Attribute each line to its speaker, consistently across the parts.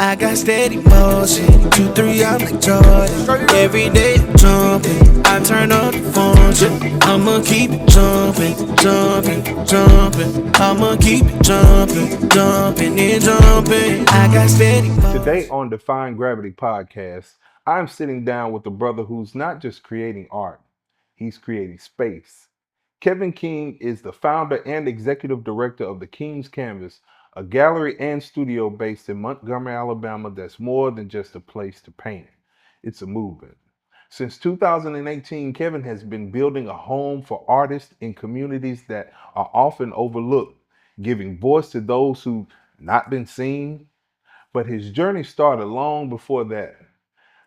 Speaker 1: I got steady motion, 2-3, I'm like Jordan. Every day I'm jumping, I turn up the function. I'ma keep it jumping, jumping, jumping. I'ma keep it jumping, jumping and jumping. I got steady motion.
Speaker 2: Today on Defying Gravity Podcast, I'm sitting down with a brother who's not just creating art, he's creating space. Kevin King is the founder and executive director of the King's Canvas, a gallery and studio based in Montgomery, Alabama that's more than just a place to paint. It's a movement. Since 2018, Kevin has been building a home for artists in communities that are often overlooked, giving voice to those who've not been seen. But his journey started long before that.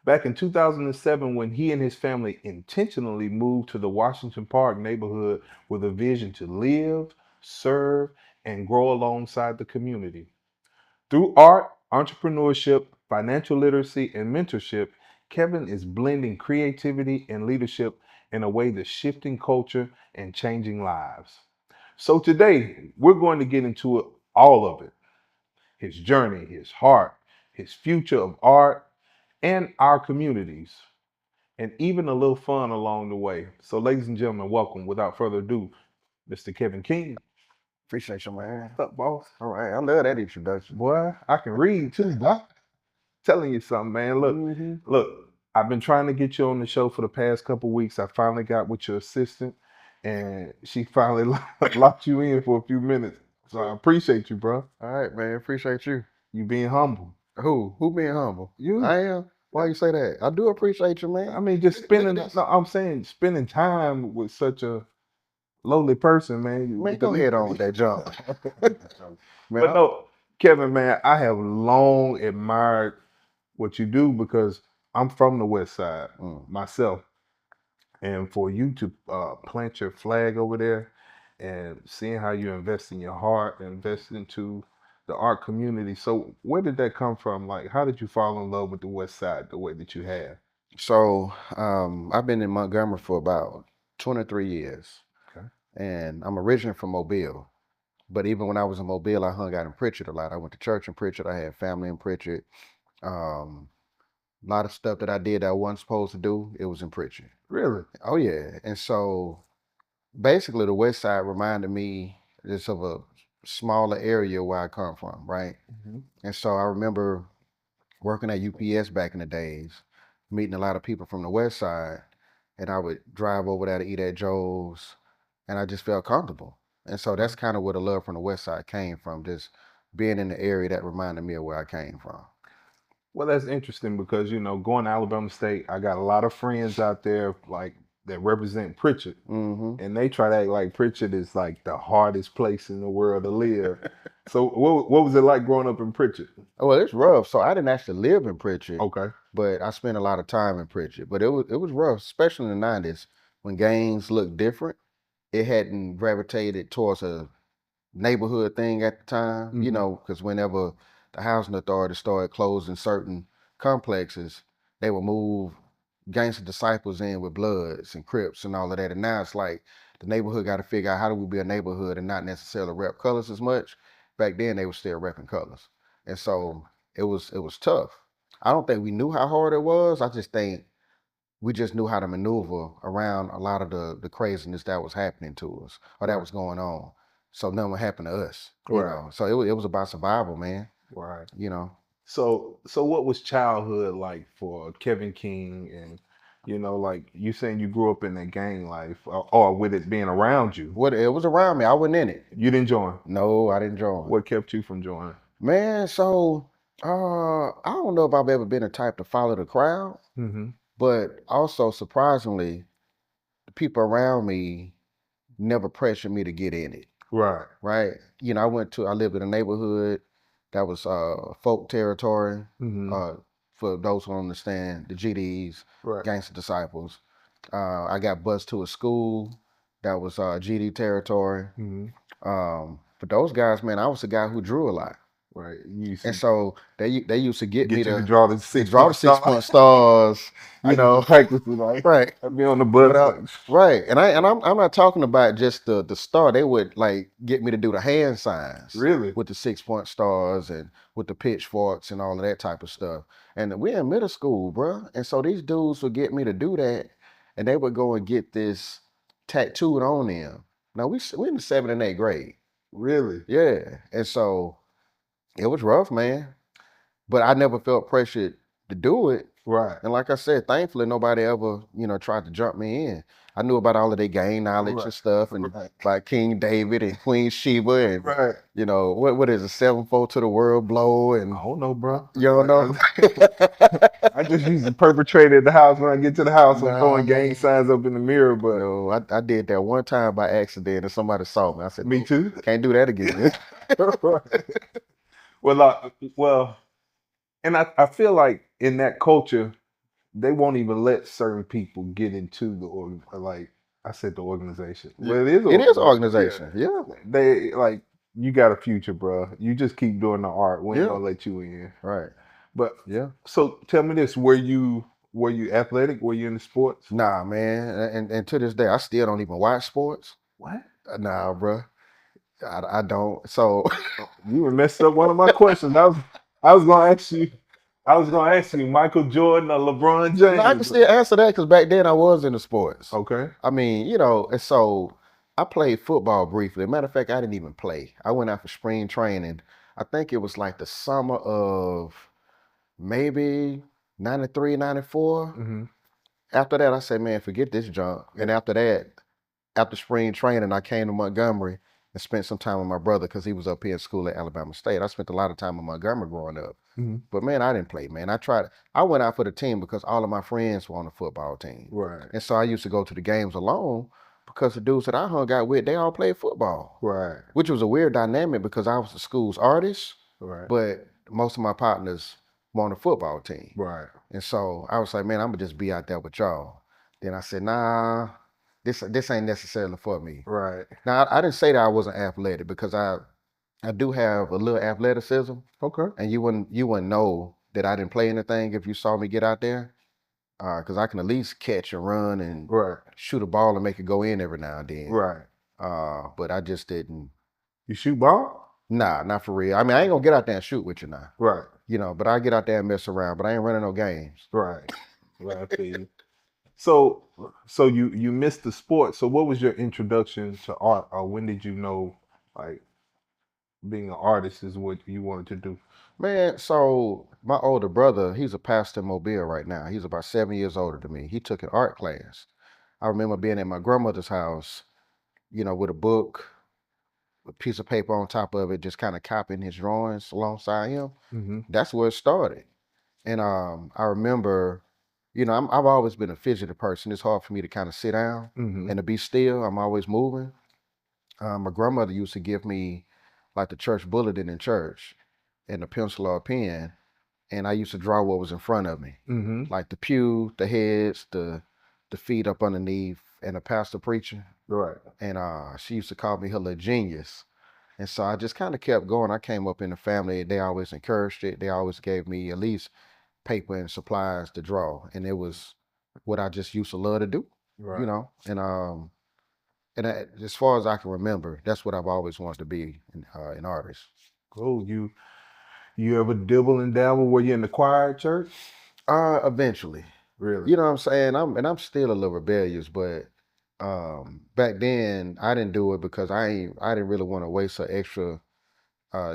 Speaker 2: Back in 2007, when he and his family intentionally moved to the Washington Park neighborhood with a vision to live, serve, and grow alongside the community. Through art, entrepreneurship, financial literacy, and mentorship, Kevin is blending creativity and leadership in a way that's shifting culture and changing lives. So today, we're going to get into all of it: his journey, his heart, his future of art, and our communities, and even a little fun along the way. So, ladies and gentlemen, welcome. Without further ado, Mr. Kevin King.
Speaker 3: Appreciate you, man.
Speaker 2: What's up, boss?
Speaker 3: All right, I love that introduction.
Speaker 2: Boy, I can read too, boy. Telling you something, man. Look, I've been trying to get you on the show for the past couple weeks. I finally got with your assistant, and she finally locked you in for a few minutes. So I appreciate you, bro.
Speaker 3: All right, man. Appreciate you.
Speaker 2: You being humble.
Speaker 3: Who? Who being humble?
Speaker 2: You.
Speaker 3: I am. Why you say that? I do appreciate you, man.
Speaker 2: I mean, just spending. No, I'm saying spending time with such a lowly person, man.
Speaker 3: Man, go ahead on with that jump. Man,
Speaker 2: But no, Kevin, man, I have long admired what you do because I'm from the West Side myself, and for you to plant your flag over there and seeing how you invest in your heart, invest into the art community. So where did that come from? Like, how did you fall in love with the West Side the way that you have?
Speaker 3: So I've been in Montgomery for about 23 years.
Speaker 2: Okay.
Speaker 3: And I'm originally from Mobile. But even when I was in Mobile, I hung out in Pritchard a lot. I went to church in Pritchard. I had family in Pritchard. A lot of stuff that I did that I wasn't supposed to do, it was in Pritchard.
Speaker 2: Really?
Speaker 3: Oh, yeah. And so basically the West Side reminded me just of a smaller area where I come from, right?
Speaker 2: Mm-hmm.
Speaker 3: And so I remember working at UPS back in the days, meeting a lot of people from the West Side, and I would drive over there to eat at Joe's, and I just felt comfortable. And so that's kind of where the love from the West Side came from, just being in the area that reminded me of where I came from.
Speaker 2: Well, that's interesting because, going to Alabama State, I got a lot of friends out there like that represent Pritchard.
Speaker 3: Mm-hmm.
Speaker 2: And they try to act like Pritchard is like the hardest place in the world to live. So what was it like growing up in Pritchard?
Speaker 3: Well, it's rough. So I didn't actually live in Pritchard.
Speaker 2: Okay.
Speaker 3: But I spent a lot of time in Pritchard. But it was rough, especially in the 90s when gangs looked different. It hadn't gravitated towards a neighborhood thing at the time,
Speaker 2: Mm-hmm.
Speaker 3: because whenever the housing authority started closing certain complexes, they would move gangster disciples in with Bloods and Crips and all of that. And now it's like the neighborhood got to figure out how do we be a neighborhood and not necessarily rep colors as much. Back then they were still repping colors. And so it was tough. I don't think we knew how hard it was. I just think we just knew how to maneuver around a lot of the craziness that was happening to us or that was going on. So nothing would happen to us,
Speaker 2: Right.
Speaker 3: So it was about survival, man.
Speaker 2: Right. So what was childhood like for Kevin King? And like you saying you grew up in that gang life, or with it being around you?
Speaker 3: What it was around me, I wasn't in it.
Speaker 2: You didn't join?
Speaker 3: No, I didn't join.
Speaker 2: What kept you from joining?
Speaker 3: Man, so I don't know if I've ever been the type to follow the crowd,
Speaker 2: Mm-hmm.
Speaker 3: but also surprisingly, the people around me never pressured me to get in it.
Speaker 2: Right.
Speaker 3: Right. I lived in a neighborhood that was folk territory.
Speaker 2: Mm-hmm.
Speaker 3: For those who don't understand, the GDs,
Speaker 2: Right.
Speaker 3: gangster disciples. I got bused to a school that was GD territory.
Speaker 2: Mm-hmm.
Speaker 3: But those guys, man, I was the guy who drew a lot.
Speaker 2: Right. You used
Speaker 3: And
Speaker 2: to
Speaker 3: so they used to get me
Speaker 2: get you to
Speaker 3: to
Speaker 2: draw the
Speaker 3: draw the
Speaker 2: 6 point
Speaker 3: 6 point
Speaker 2: star.
Speaker 3: stars,
Speaker 2: I
Speaker 3: you
Speaker 2: used to
Speaker 3: know.
Speaker 2: practice it, like
Speaker 3: Right.
Speaker 2: I'd be on the
Speaker 3: But
Speaker 2: bus like
Speaker 3: right. I'm not talking about just the star. They would like get me to do the hand signs
Speaker 2: really?
Speaker 3: with the 6 point stars and with the pitchforks and all of that type of stuff. And we're in middle school, bro. And so these dudes would get me to do that, and they would go and get this tattooed on them. Now we in the 7th and 8th grade.
Speaker 2: Really?
Speaker 3: Yeah. And so it was rough, man. But I never felt pressured to do it.
Speaker 2: Right.
Speaker 3: And like I said, thankfully nobody ever, tried to jump me in. I knew about all of their game knowledge and stuff, and by King David and Queen Sheba, and
Speaker 2: Right.
Speaker 3: what is a 7-4 to the world blow, and
Speaker 2: I don't know, bro.
Speaker 3: you don't know.
Speaker 2: I just used to perpetrate at the house. When I get to the house, I'm throwing
Speaker 3: Nah.
Speaker 2: gang signs up in the mirror. But
Speaker 3: No, I did that one time by accident, and somebody saw me. I said,
Speaker 2: me too.
Speaker 3: Can't do that again.
Speaker 2: Well, and I feel like in that culture, they won't even let certain people get into like I said, the organization. Well,
Speaker 3: It is organization. Yeah.
Speaker 2: They like you got a future, bro. You just keep doing the art. We ain't
Speaker 3: Yeah.
Speaker 2: gonna let you in.
Speaker 3: Right.
Speaker 2: But
Speaker 3: Yeah.
Speaker 2: so tell me this: were you athletic? Were you in the sports?
Speaker 3: Nah, man. And to this day, I still don't even watch sports.
Speaker 2: What?
Speaker 3: Nah, bro. I don't. So
Speaker 2: You were messed up one of my questions. I was gonna ask you. I was gonna ask you Michael Jordan or LeBron James.
Speaker 3: I can still answer that because back then I was into sports.
Speaker 2: Okay.
Speaker 3: I mean, and so I played football briefly. Matter of fact, I didn't even play. I went out for spring training. I think it was like the summer of maybe 93, 94.
Speaker 2: Mm-hmm.
Speaker 3: After that, I said, man, forget this junk. And after that, after spring training, I came to Montgomery and spent some time with my brother because he was up here in school at Alabama State. I spent a lot of time in Montgomery growing up.
Speaker 2: Mm-hmm.
Speaker 3: But man, I didn't play, man. I went out for the team because all of my friends were on the football team.
Speaker 2: Right.
Speaker 3: And so I used to go to the games alone because the dudes that I hung out with, they all played football.
Speaker 2: Right.
Speaker 3: Which was a weird dynamic because I was the school's artist,
Speaker 2: Right.
Speaker 3: but most of my partners were on the football team.
Speaker 2: Right.
Speaker 3: And so I was like, man, I'm gonna just be out there with y'all. Then I said, nah, this ain't necessarily for me.
Speaker 2: Right.
Speaker 3: Now I didn't say that I wasn't athletic because I do have a little athleticism.
Speaker 2: Okay.
Speaker 3: And you wouldn't know that I didn't play anything if you saw me get out there. Because I can at least catch and run and shoot a ball and make it go in every now and then.
Speaker 2: Right.
Speaker 3: But I just didn't.
Speaker 2: You shoot ball?
Speaker 3: Nah, not for real. I mean, I ain't gonna get out there and shoot with you now.
Speaker 2: Right.
Speaker 3: But I get out there and mess around, but I ain't running no games.
Speaker 2: Right. Right. I feel you. So you missed the sport. So what was your introduction to art, or when did you know, like, being an artist is what you wanted to do?
Speaker 3: Man, so my older brother, he's a pastor in Mobile right now. He's about 7 years older than me. He took an art class. I remember being at my grandmother's house, with a book, a piece of paper on top of it, just kind of copying his drawings alongside him.
Speaker 2: Mm-hmm.
Speaker 3: That's where it started. And I remember, I've always been a fidgety person. It's hard for me to kind of sit down
Speaker 2: Mm-hmm.
Speaker 3: and to be still. I'm always moving. My grandmother used to give me like the church bulletin in church and a pencil or a pen, and I used to draw what was in front of me,
Speaker 2: Mm-hmm.
Speaker 3: like the pew, the heads, the feet up underneath, and a pastor preaching.
Speaker 2: Right.
Speaker 3: And she used to call me her little genius. And so I just kind of kept going. I came up in the family. They always encouraged it. They always gave me at least paper and supplies to draw. And it was what I just used to love to do,
Speaker 2: Right.
Speaker 3: And as far as I can remember, that's what I've always wanted to be, an artist.
Speaker 2: Cool. You ever dibble and dabble? Were you in the choir at church?
Speaker 3: Eventually.
Speaker 2: Really?
Speaker 3: You know what I'm saying? I'm still a little rebellious, but back then I didn't do it because I didn't really want to waste an extra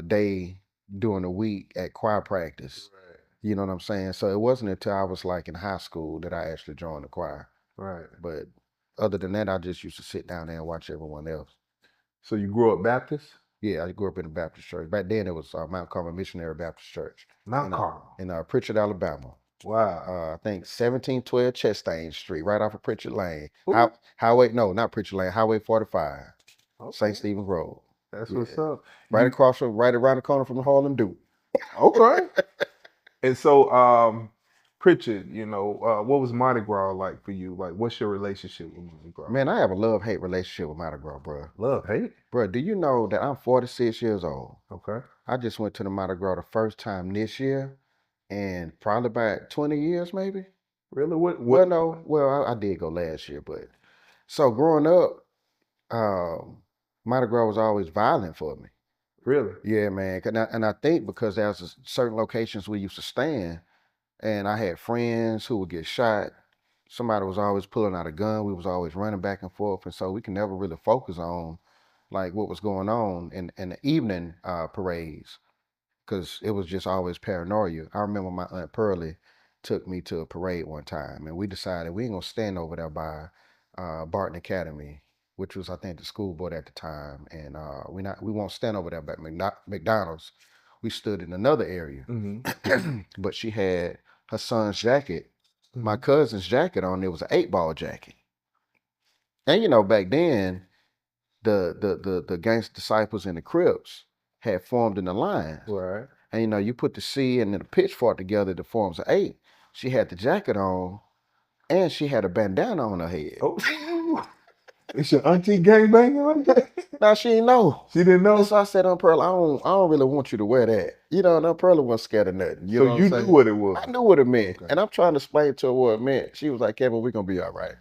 Speaker 3: day during the week at choir practice.
Speaker 2: Right.
Speaker 3: You know what I'm saying? So it wasn't until I was like in high school that I actually joined the choir.
Speaker 2: Right.
Speaker 3: But other than that, I just used to sit down there and watch everyone else.
Speaker 2: So you grew up Baptist?
Speaker 3: Yeah, I grew up in a Baptist church. Back then it was Mount Carmel Missionary Baptist Church.
Speaker 2: Mount Carmel.
Speaker 3: In Pritchard, Alabama.
Speaker 2: Wow.
Speaker 3: I think 1712 Chastain Street, right off of Pritchard Lane. Not Pritchard Lane, Highway 45,
Speaker 2: Okay.
Speaker 3: St. Stephen's Road.
Speaker 2: That's what's up.
Speaker 3: Right around the corner from the Harlem Duke.
Speaker 2: Okay. And so, Pritchard, you know, what was Mardi Gras like for you? Like, what's your relationship with Mardi Gras?
Speaker 3: Man, I have a love-hate relationship with Mardi Gras, bro.
Speaker 2: Love, hate?
Speaker 3: Bro, do you know that I'm 46 years old?
Speaker 2: Okay.
Speaker 3: I just went to the Mardi Gras the first time this year, and probably about 20 years, maybe.
Speaker 2: Really?
Speaker 3: Well, no, well, I did go last year, but so growing up, Mardi Gras was always violent for me.
Speaker 2: Really?
Speaker 3: Yeah, man. And I think because there's certain locations we used to stand, and I had friends who would get shot. Somebody was always pulling out a gun. We was always running back and forth, and so we can never really focus on like what was going on in the evening parades because it was just always paranoia. I remember my Aunt Pearlie took me to a parade one time, and we decided we ain't gonna stand over there by Barton Academy, which was I think the school board at the time, and we won't stand over there by McDonald's. We stood in another area, but she had her son's jacket, my cousin's jacket on. It was an 8-ball jacket, and you know back then the gangster disciples and the Crips had formed in the line.
Speaker 2: Right.
Speaker 3: And you know, you put the C and the pitchfork together that forms an 8. She had the jacket on and she had a bandana on her head.
Speaker 2: Oh, it's your auntie gangbanging like that?
Speaker 3: Now she didn't know.
Speaker 2: She didn't know?
Speaker 3: And so I said, Aunt Pearl, I don't really want you to wear that. You know, and Aunt Pearl wasn't scared of nothing. You know
Speaker 2: So
Speaker 3: what
Speaker 2: you
Speaker 3: I'm
Speaker 2: knew
Speaker 3: saying?
Speaker 2: what it was?
Speaker 3: I knew what it meant.
Speaker 2: Okay.
Speaker 3: And I'm trying to explain to her what it meant. She was like, Kevin, we're gonna be all right.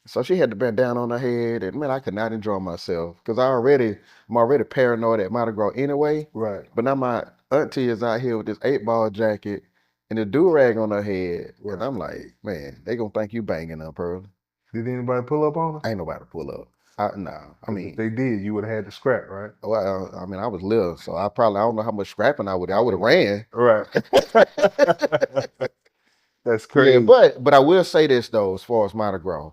Speaker 3: So she had the bandana on her head, and man, I could not enjoy myself because I'm already paranoid at Mardi Gras anyway.
Speaker 2: Right.
Speaker 3: But now my auntie is out here with this 8-ball jacket and a do-rag on her head, and I'm like, man, they gonna think you banging up, Pearl.
Speaker 2: Did anybody pull up on her?
Speaker 3: Ain't nobody pull up. No, I mean,
Speaker 2: if they did, you would have had to scrap, right?
Speaker 3: well, I mean, I was little, so I don't know how much scrapping I would have ran.
Speaker 2: Right. That's crazy.
Speaker 3: Yeah, but I will say this though, as far as Mardi Gras.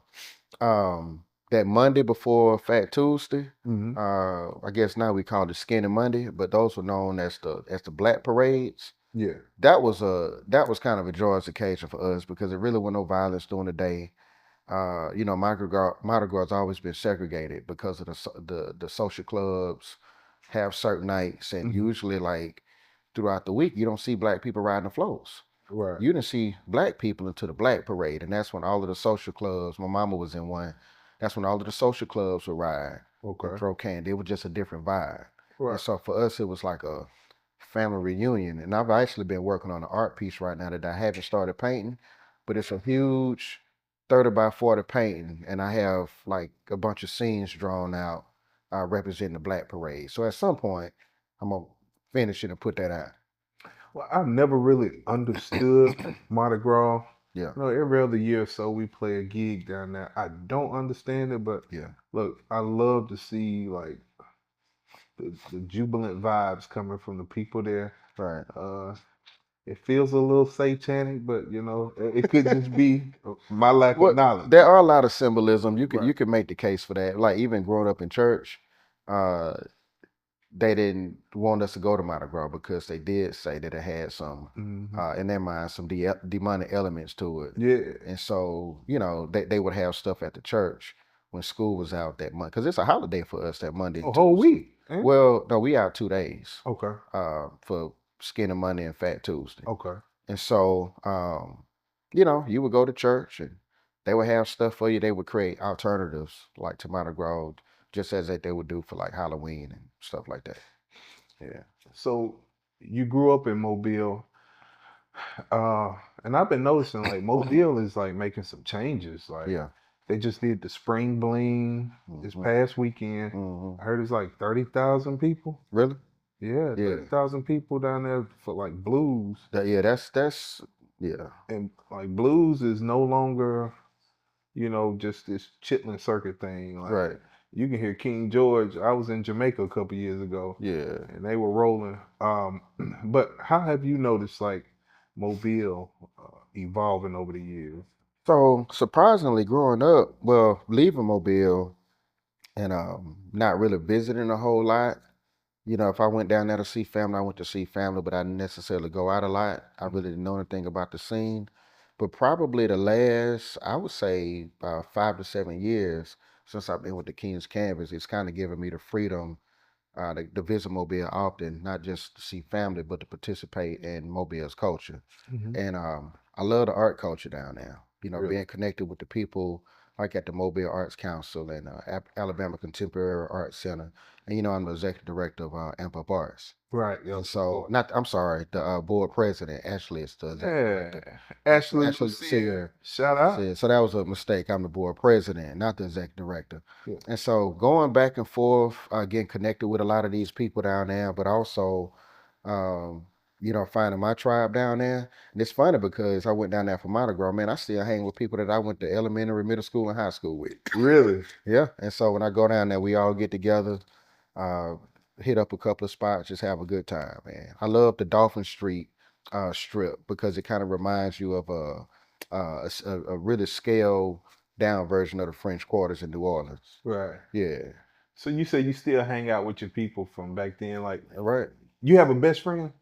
Speaker 3: That Monday before Fat Tuesday, I guess now we call it Skinny Monday, but those were known as the Black Parades.
Speaker 2: Yeah.
Speaker 3: That was kind of a joyous occasion for us because it really wasn't no violence during the day. You know, Mardi Gras has always been segregated because of the social clubs have certain nights, and usually like throughout the week you don't see black people riding the floats.
Speaker 2: Right.
Speaker 3: You didn't see black people into the Black Parade, and that's when all of the social clubs, my mama was in one, that's when all of the social clubs would ride and throw candy. It was just a different vibe.
Speaker 2: Right.
Speaker 3: And so for us, it was like a family reunion. And I've actually been working on an art piece right now that I haven't started painting, but it's a huge 30 by 40 painting, and I have like a bunch of scenes drawn out representing the Black Parade. So at some point, I'm going to finish it and put that out.
Speaker 2: Well, I've never really understood Mardi Gras.
Speaker 3: Yeah.
Speaker 2: You know, every other year or so we play a gig down there. I don't understand it, but
Speaker 3: Yeah.
Speaker 2: Look, I love to see like the jubilant vibes coming from the people there.
Speaker 3: Right.
Speaker 2: It feels a little satanic, but you know, it could just be my lack of knowledge.
Speaker 3: There are a lot of symbolism. You
Speaker 2: Right.
Speaker 3: can make the case for that. Like even growing up in church, they didn't want us to go to Mardi Gras because they did say that it had some, in their mind, some demonic elements to it.
Speaker 2: Yeah.
Speaker 3: And so, you know, they would have stuff at the church when school was out that month because it's a holiday for us that Monday.
Speaker 2: A whole week.
Speaker 3: Well, no, we out 2 days.
Speaker 2: Okay.
Speaker 3: For Skinny Monday and Fat Tuesday.
Speaker 2: Okay.
Speaker 3: And so, you know, you would go to church and they would have stuff for you. They would create alternatives like to Mardi Gras, just as they would do for like Halloween and stuff like that. Yeah.
Speaker 2: So you grew up in Mobile, and I've been noticing like Mobile is like making some changes. Like they just did the spring bling this past weekend. I heard it's like 30,000 people.
Speaker 3: Really?
Speaker 2: Yeah, 30,000 people down there for like blues.
Speaker 3: That's
Speaker 2: And like blues is no longer, you know, just this Chitlin Circuit thing. Like,
Speaker 3: right.
Speaker 2: You can hear King George. I was in Jamaica a couple years ago.
Speaker 3: Yeah.
Speaker 2: And they were rolling. But how have you noticed like Mobile evolving over the years?
Speaker 3: So surprisingly, growing up, well, leaving Mobile and not really visiting a whole lot. You know, if I went down there to see family, I went to see family, but I didn't necessarily go out a lot. I really didn't know anything about the scene. But probably the last, I would say, 5 to 7 years since I've been with the King's Canvas, it's kind of given me the freedom to visit Mobile often, not just to see family, but to participate in Mobile's culture. And I love the art culture down there. You know,
Speaker 2: Really?
Speaker 3: being connected with the people like at the Mobile Arts Council and Alabama Contemporary Arts Center. And you know, I'm the executive director of Amp Up Arts.
Speaker 2: Right. Yeah.
Speaker 3: And so, not I'm sorry, the board president Ashley is the executive director.
Speaker 2: Ashley
Speaker 3: Ashley
Speaker 2: Lucia.
Speaker 3: Lucia
Speaker 2: Shout out.
Speaker 3: said, so that was a mistake. I'm the board president, not the executive director.
Speaker 2: Yeah.
Speaker 3: And so going back and forth, getting connected with a lot of these people down there, but also, um, you know, finding my tribe down there. And it's funny because I went down there for Mardi Gras, man. I still hang with people that I went to elementary, middle school, and high school with.
Speaker 2: Really?
Speaker 3: Yeah. And so when I go down there, we all get together, uh, hit up a couple of spots, just have a good time, man. I love the Dolphin Street strip because it kind of reminds you of a really scaled down version of the French Quarters in New Orleans.
Speaker 2: Right.
Speaker 3: Yeah.
Speaker 2: So you say you still hang out with your people from back then? Like,
Speaker 3: Right.
Speaker 2: you have a best friend?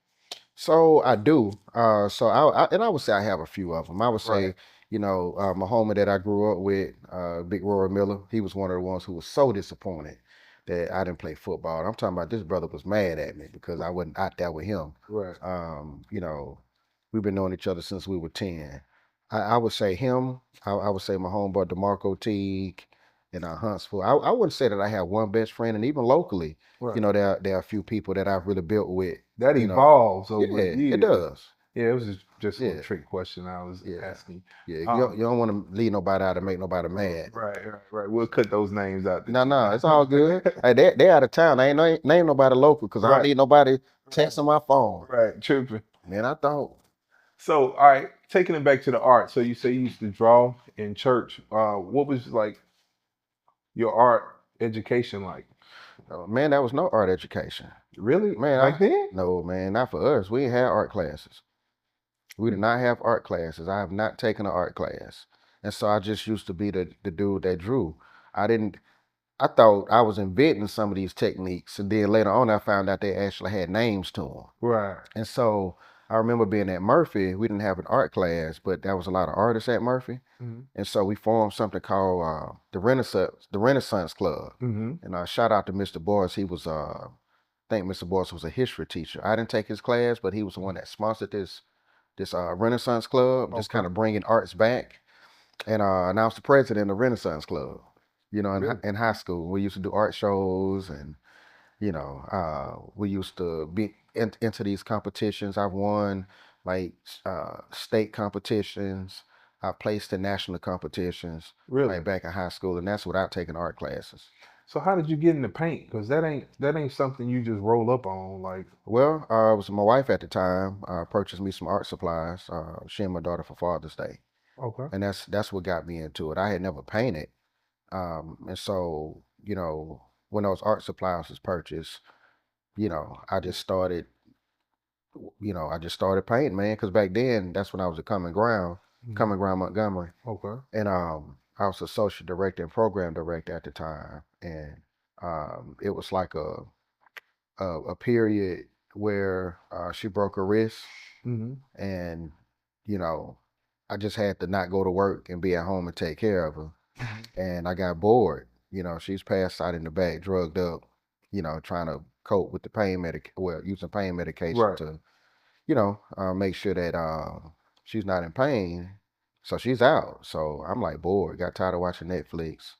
Speaker 3: So I do. So I would say I have a few of them. I would say,
Speaker 2: Right.
Speaker 3: you know, my homie that I grew up with, Big Roy Miller, he was one of the ones who was so disappointed that I didn't play football. I'm talking about this brother was mad at me because I wasn't out there with him.
Speaker 2: Right.
Speaker 3: You know, we've been knowing each other since we were 10. I would say him. I would say my homeboy DeMarco Teague and Huntsville. I wouldn't say that I have one best friend, and even locally,
Speaker 2: Right.
Speaker 3: you know, there are a few people that I've really built with.
Speaker 2: That
Speaker 3: you know.
Speaker 2: evolves over
Speaker 3: Yeah,
Speaker 2: years.
Speaker 3: it does.
Speaker 2: Yeah, it was just a
Speaker 3: Yeah.
Speaker 2: trick question I was
Speaker 3: Yeah.
Speaker 2: asking.
Speaker 3: Yeah, you don't want to leave nobody out and make nobody mad.
Speaker 2: Right. We'll cut those names out.
Speaker 3: No, it's all good. Hey, they out of town. They ain't nobody local because I
Speaker 2: Right.
Speaker 3: don't need nobody texting my phone.
Speaker 2: Right, tripping.
Speaker 3: Man, I thought.
Speaker 2: So, all right, taking it back to the art. So you say you used to draw in church. What was like your art education like?
Speaker 3: Man, that was no art education.
Speaker 2: Really?
Speaker 3: Man,
Speaker 2: Back then?
Speaker 3: No, man, not for us. We ain't had art classes. We did not have art classes. I have not taken an art class. And so I just used to be the dude that drew. I thought I was inventing some of these techniques. And then later on, I found out they actually had names to them.
Speaker 2: Right.
Speaker 3: And so I remember being at Murphy. We didn't have an art class, but there was a lot of artists at Murphy.
Speaker 2: Mm-hmm.
Speaker 3: And so we formed something called the Renaissance Club.
Speaker 2: Mm-hmm.
Speaker 3: And shout out to Mr. Boyce. He was, I think Mr. Boyce was a history teacher. I didn't take his class, but he was the one that sponsored this Renaissance Club, just kind of bringing arts back. And I was the president of Renaissance Club. You know, in high school, we used to do art shows, and you know, we used to be into these competitions. I've won like state competitions. I placed in national competitions.
Speaker 2: Really?
Speaker 3: Like back in high school, and that's without taking art classes.
Speaker 2: So how did you get into paint? Because that ain't something you just roll up on. Like,
Speaker 3: Well, it was my wife at the time purchased me some art supplies. She and my daughter for Father's Day,
Speaker 2: okay.
Speaker 3: and that's what got me into it. I had never painted, and so you know when those art supplies was purchased, you know I just started painting, man. Because back then that's when I was at Common Ground Montgomery.
Speaker 2: Okay.
Speaker 3: And I was associate director and program director at the time, and it was like a period where she broke her wrist,
Speaker 2: Mm-hmm.
Speaker 3: and you know, I just had to not go to work and be at home and take care of her, and I got bored. You know, she's passed out in the back, drugged up, you know, trying to cope with the using pain medication
Speaker 2: Right.
Speaker 3: to, you know, make sure that she's not in pain. So she's out. So I'm like bored, got tired of watching Netflix.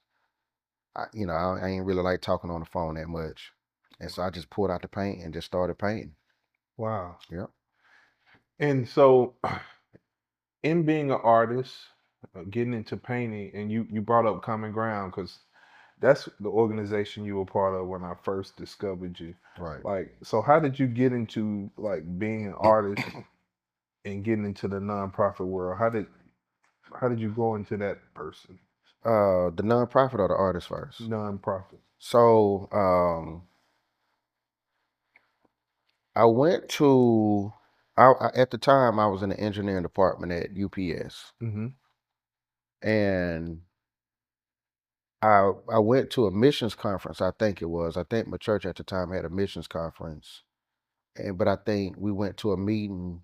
Speaker 3: I ain't really like talking on the phone that much. And so I just pulled out the paint and just started painting.
Speaker 2: Wow.
Speaker 3: Yep.
Speaker 2: And so, in being an artist, getting into painting, and you brought up Common Ground because that's the organization you were part of when I first discovered you.
Speaker 3: Right.
Speaker 2: Like, so how did you get into like being an artist and getting into the nonprofit world? How did you go into that person?
Speaker 3: The nonprofit or the artist first?
Speaker 2: Nonprofit.
Speaker 3: So I went to at the time I was in the engineering department at UPS.
Speaker 2: Mm-hmm.
Speaker 3: And I went to a missions conference, I think it was. I think my church at the time had a missions conference. But I think we went to a meeting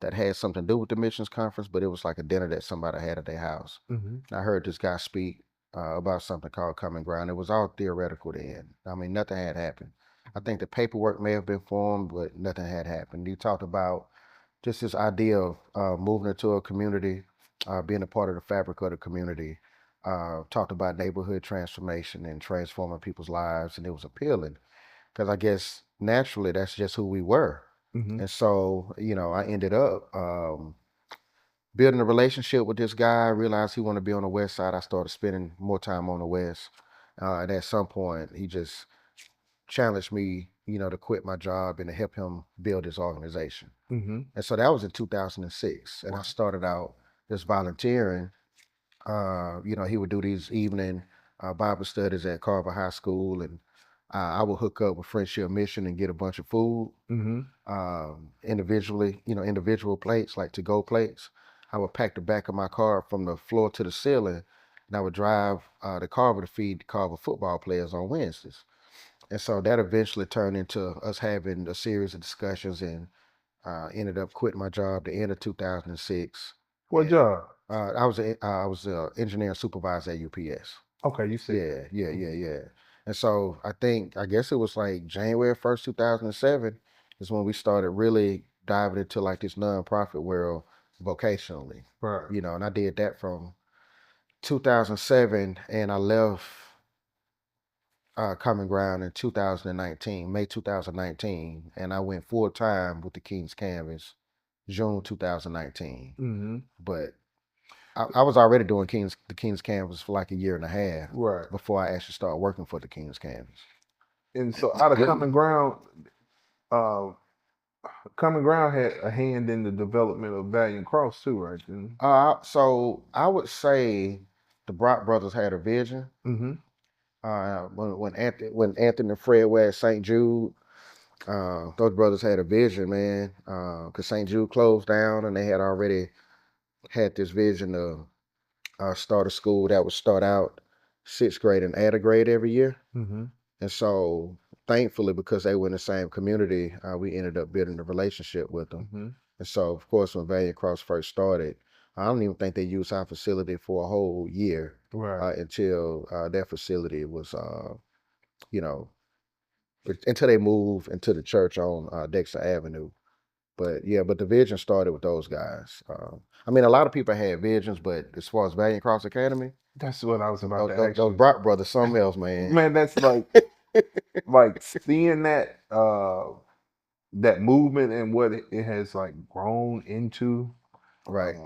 Speaker 3: that had something to do with the missions conference, but it was like a dinner that somebody had at their house.
Speaker 2: Mm-hmm.
Speaker 3: I heard this guy speak about something called Common Ground. It was all theoretical then. I mean, nothing had happened. I think the paperwork may have been formed, but nothing had happened. He talked about just this idea of moving into a community, being a part of the fabric of the community. Talked about neighborhood transformation and transforming people's lives, and it was appealing because I guess naturally that's just who we were.
Speaker 2: Mm-hmm.
Speaker 3: And so, I ended up building a relationship with this guy. I realized he wanted to be on the west side. I started spending more time on the west. And at some point, he just challenged me, to quit my job and to help him build his organization.
Speaker 2: Mm-hmm.
Speaker 3: And so that was in 2006. And I started out just volunteering. He would do these evening Bible studies at Carver High School, and I would hook up with Friendship Mission and get a bunch of food individual plates, like to-go plates. I would pack the back of my car from the floor to the ceiling, and I would drive to Carver to feed the Carver football players on Wednesdays. And so that eventually turned into us having a series of discussions, and ended up quitting my job at the end of 2006.
Speaker 2: What job?
Speaker 3: I was an engineer supervisor at UPS.
Speaker 2: Okay, you said.
Speaker 3: Yeah. And so I guess it was like January 1st, 2007 is when we started really diving into like this nonprofit world vocationally.
Speaker 2: Right.
Speaker 3: And I did that from 2007, and I left Common Ground in 2019, May 2019, and I went full time with the King's Canvas June 2019.
Speaker 2: Mm-hmm.
Speaker 3: But I was already doing the King's Canvas for like a year and a half
Speaker 2: Right.
Speaker 3: before I actually started working for the King's Canvas.
Speaker 2: And so out of Common Ground, Common Ground had a hand in the development of Valiant Cross too, right? Then.
Speaker 3: So I would say the Brock brothers had a vision.
Speaker 2: Mm-hmm.
Speaker 3: When Anthony and Fred were at St. Jude, those brothers had a vision, man. Because St. Jude closed down, and they had already had this vision to start a school that would start out 6th grade and add a grade every year.
Speaker 2: Mm-hmm.
Speaker 3: And so, thankfully, because they were in the same community, we ended up building a relationship with them.
Speaker 2: Mm-hmm.
Speaker 3: And so, of course, when Valiant Cross first started, I don't even think they used our facility for a whole year,
Speaker 2: Right.
Speaker 3: until their facility was, until they moved into the church on Dexter Avenue. But the vision started with those guys. A lot of people had visions, but as far as Valiant Cross Academy,
Speaker 2: That's what I was about to ask
Speaker 3: those
Speaker 2: you.
Speaker 3: Brock brothers, something else, man.
Speaker 2: Man, that's like seeing that that movement and what it has like grown into.
Speaker 3: Right.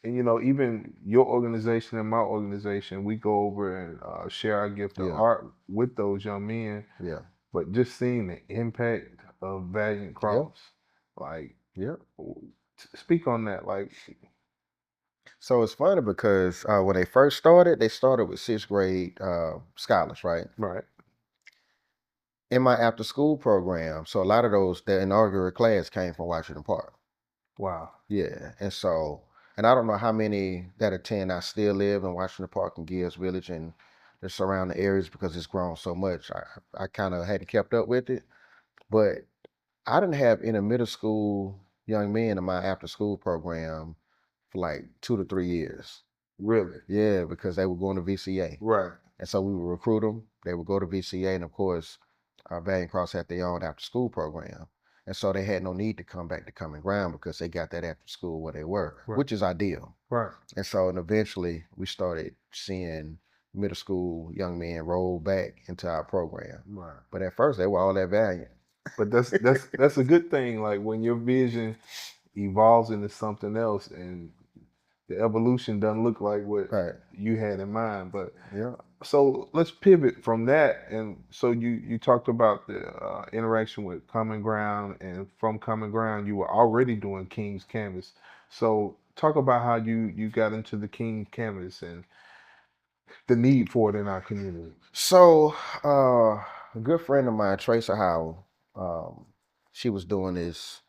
Speaker 2: And even your organization and my organization, we go over and share our gift of art with those young men.
Speaker 3: Yeah.
Speaker 2: But just seeing the impact of Valiant Cross, speak on that. Like,
Speaker 3: so it's funny because when they first started, they started with 6th grade scholars, right?
Speaker 2: Right.
Speaker 3: In my after school program, so a lot of those, the inaugural class came from Washington Park.
Speaker 2: Wow.
Speaker 3: Yeah, and I don't know how many that attend. I still live in Washington Park and Gibbs Village and the surrounding areas because it's grown so much. I kind of hadn't kept up with it, but I didn't have any middle school young men in my after school program for like 2 to 3 years.
Speaker 2: Really?
Speaker 3: Yeah, because they were going to VCA.
Speaker 2: Right.
Speaker 3: And so we would recruit them. They would go to VCA, and of course, Valiant Cross had their own after school program. And so they had no need to come back to Common Ground because they got that after school where they were, which is ideal.
Speaker 2: Right.
Speaker 3: And so eventually we started seeing middle school young men roll back into our program.
Speaker 2: Right.
Speaker 3: But at first they were all that valiant.
Speaker 2: But that's a good thing. Like when your vision evolves into something else and the evolution doesn't look like what you had in mind. But so let's pivot from that. And so you talked about the interaction with Common Ground, and from Common Ground you were already doing King's Canvas. So talk about how you got into the King's Canvas and the need for it in our community.
Speaker 3: So a good friend of mine, Tracer Howell, she was doing this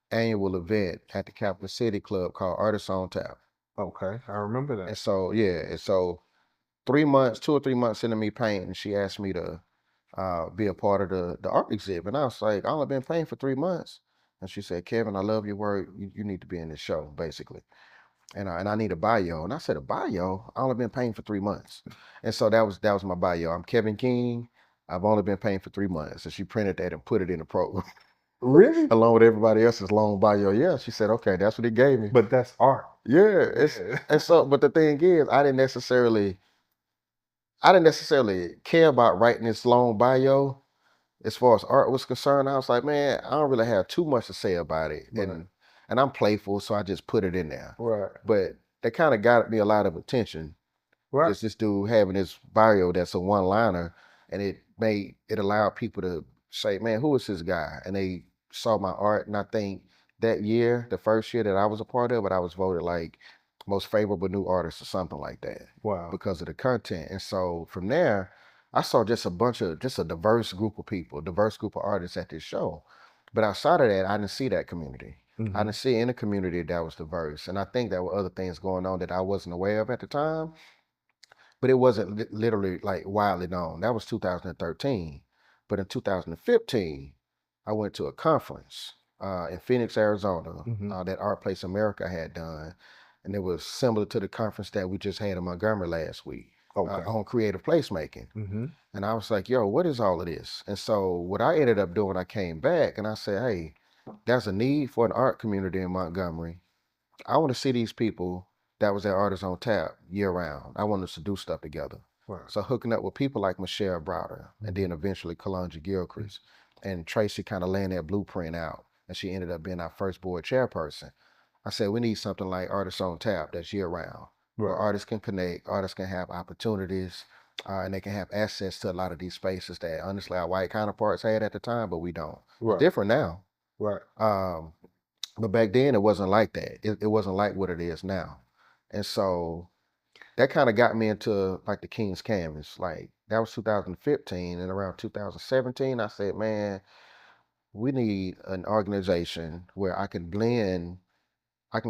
Speaker 3: annual event at the Capital City Club called Artists on Tap.
Speaker 2: Okay, I remember that.
Speaker 3: And so 3 months, 2 or 3 months into me painting, she asked me to be a part of the art exhibit. And I was like, I only been painting for 3 months. And she said, Kevin, I love your work. You need to be in this show, basically. And I need a bio. And I said, a bio? I only been painting for 3 months. And so that was my bio. I'm Kevin King. I've only been painting for 3 months. And she printed that and put it in the program.
Speaker 2: Really?
Speaker 3: along with everybody else's loan bio. Yeah, she said, okay, that's what he gave me.
Speaker 2: But that's art.
Speaker 3: Yeah,
Speaker 2: Yeah.
Speaker 3: and so, but the thing is, I didn't necessarily care about writing this long bio. As far as art was concerned, I was like, man, I don't really have too much to say about it,
Speaker 2: Right.
Speaker 3: and I'm playful, so I just put it in there.
Speaker 2: Right.
Speaker 3: But that kind of got me a lot of attention.
Speaker 2: Right.
Speaker 3: Just this dude having this bio that's a one-liner, and it allowed people to say, man, who is this guy? And they saw my art, and I think that year, the first year that I was a part of it, I was voted like most favorable new artist or something like that
Speaker 2: Wow.
Speaker 3: because of the content. And so from there, I saw just a diverse group of people, diverse group of artists at this show. But outside of that, I didn't see that community. I didn't see any community that was diverse. And I think there were other things going on that I wasn't aware of at the time, but it wasn't literally like widely known. That was 2013. But in 2015, I went to a conference in Phoenix, Arizona, that Art Place America had done. And it was similar to the conference that we just had in Montgomery last week on creative placemaking. And I was like, yo, what is all of this? And so what I ended up doing, I came back and I said, hey, there's a need for an art community in Montgomery. I want to see these people that was at Artists on Tap year round. I want us to do stuff together.
Speaker 2: Right.
Speaker 3: So hooking up with people like Michelle Browder and then eventually Kalonji Gilchrist and Tracy kind of laying that blueprint out. And she ended up being our first board chairperson. I said, we need something like Artists on Tap that's year round, where artists can connect, artists can have opportunities, and they can have access to a lot of these spaces that honestly our white counterparts had at the time, but we don't. It's different now.
Speaker 2: Right.
Speaker 3: But back then it wasn't like that. It wasn't like what it is now. And so that kind of got me into like the King's Canvas. Like that was 2015, and around 2017, I said, man, we need an organization where I can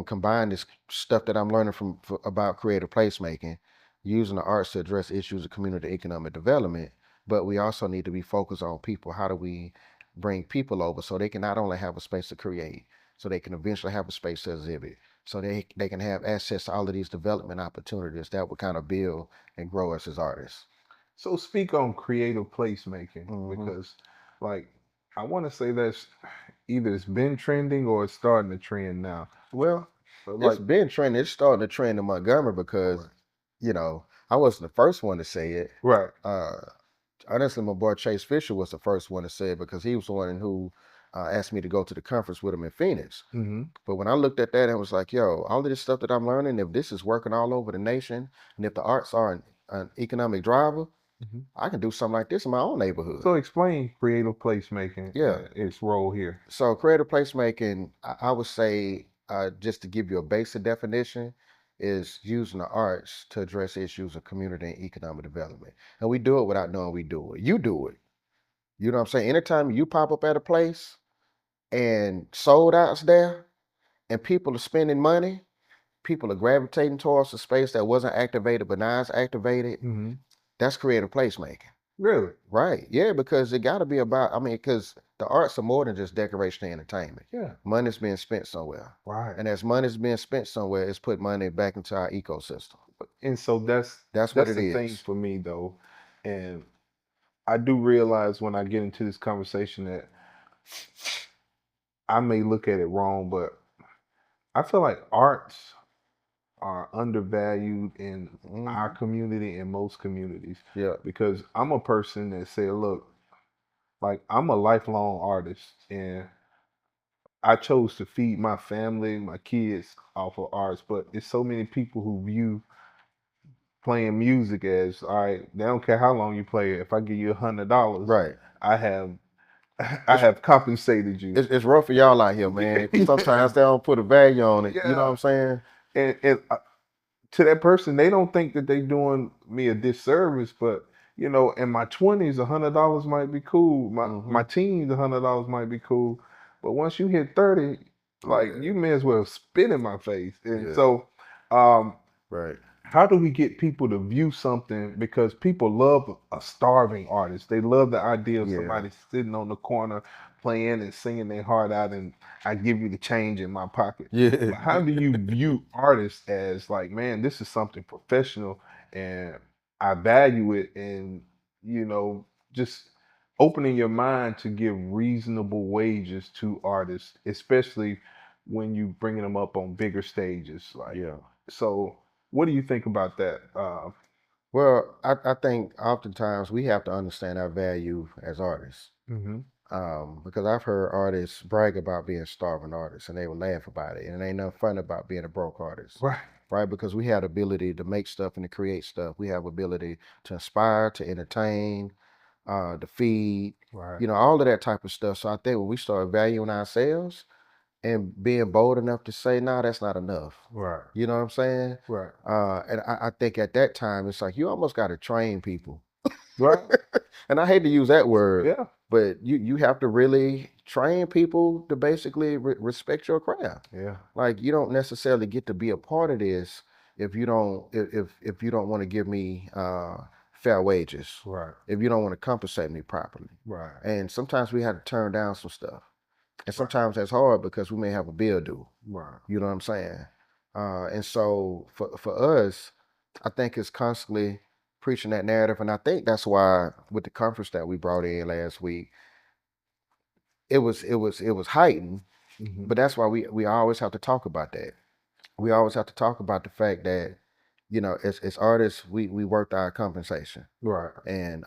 Speaker 3: combine this stuff that I'm learning about creative placemaking, using the arts to address issues of community economic development. But we also need to be focused on people. How do we bring people over so they can not only have a space to create, so they can eventually have a space to exhibit, so they can have access to all of these development opportunities that would kind of build and grow us as artists.
Speaker 2: So speak on creative placemaking because, like, I want to say that's either it's been trending or it's starting to trend now.
Speaker 3: Well,
Speaker 2: Like,
Speaker 3: it's been trending. It's starting to trend in Montgomery because, I wasn't the first one to say it.
Speaker 2: right.
Speaker 3: Honestly, my boy Chase Fisher was the first one to say it because he was the one who asked me to go to the conference with him in Phoenix. But when I looked at that, I was like, yo, all of this stuff that I'm learning, if this is working all over the nation, and if the arts are an economic driver, I can do something like this in my own neighborhood.
Speaker 2: So explain creative placemaking, its role here.
Speaker 3: So creative placemaking, I would say, just to give you a basic definition, is using the arts to address issues of community and economic development. And we do it without knowing we do it. You do it. You know what I'm saying? Anytime you pop up at a place and sold out's there and people are spending money, people are gravitating towards a space that wasn't activated but now it's activated, that's creative placemaking.
Speaker 2: Really?
Speaker 3: Right. Yeah, because it got to be about, because the arts are more than just decoration and entertainment.
Speaker 2: Yeah.
Speaker 3: Money's being spent somewhere.
Speaker 2: Right.
Speaker 3: And as money's being spent somewhere, it's put money back into our ecosystem.
Speaker 2: And so that's
Speaker 3: what it
Speaker 2: the
Speaker 3: is.
Speaker 2: thing for me, though. And I do realize when I get into this conversation that I may look at it wrong, but I feel like arts are undervalued in our community and most communities.
Speaker 3: Yeah.
Speaker 2: Because I'm a person that said, look, like I'm a lifelong artist and I chose to feed my family, my kids off of arts, but there's so many people who view playing music as, all right, they don't care how long you play it. If I give you $100,
Speaker 3: Right.
Speaker 2: I have compensated you.
Speaker 3: It's rough for y'all out here, man. Sometimes they don't put a value on it.
Speaker 2: Yeah.
Speaker 3: You know what I'm saying?
Speaker 2: And to that person, they don't think that they're doing me a disservice, but in my 20s, $100 might be cool. My teens, $100 might be cool. But once you hit 30, like you may as well spit in my face. And so,
Speaker 3: right.
Speaker 2: How do we get people to view something? Because people love a starving artist. They love the idea of somebody sitting on the corner playing and singing their heart out, and I give you the change in my pocket.
Speaker 3: Yeah.
Speaker 2: But how do you view artists as like, man, this is something professional and I value it, and just opening your mind to give reasonable wages to artists, especially when you bringing them up on bigger stages. Like,
Speaker 3: Yeah.
Speaker 2: so what do you think about that?
Speaker 3: Well, I think oftentimes we have to understand our value as artists.
Speaker 2: Mhm.
Speaker 3: Because I've heard artists brag about being starving artists and they will laugh about it. And it ain't nothing fun about being a broke artist,
Speaker 2: Right.
Speaker 3: right? Because we have the ability to make stuff and to create stuff. We have ability to inspire, to entertain, to feed,
Speaker 2: Right.
Speaker 3: all of that type of stuff. So I think when we start valuing ourselves and being bold enough to say, nah, that's not enough.
Speaker 2: Right.
Speaker 3: You know what I'm saying?
Speaker 2: Right.
Speaker 3: And I think at that time, it's like you almost got to train people.
Speaker 2: Right.
Speaker 3: And I hate to use that word,
Speaker 2: Yeah.
Speaker 3: but you have to really train people to basically respect your craft.
Speaker 2: Yeah.
Speaker 3: Like you don't necessarily get to be a part of this if you don't if you don't want to give me fair wages,
Speaker 2: Right.
Speaker 3: if you don't want to compensate me properly.
Speaker 2: Right.
Speaker 3: And sometimes we have to turn down some stuff, and sometimes that's hard because we may have a bill due.
Speaker 2: Right.
Speaker 3: You know what I'm saying? And so for us, I think it's constantly preaching that narrative, and I think that's why with the conference that we brought in last week, it was heightened,
Speaker 2: Mhm.
Speaker 3: but that's why we always have to talk about that. We always have to talk about the fact that as artists we worked our compensation,
Speaker 2: Right.
Speaker 3: and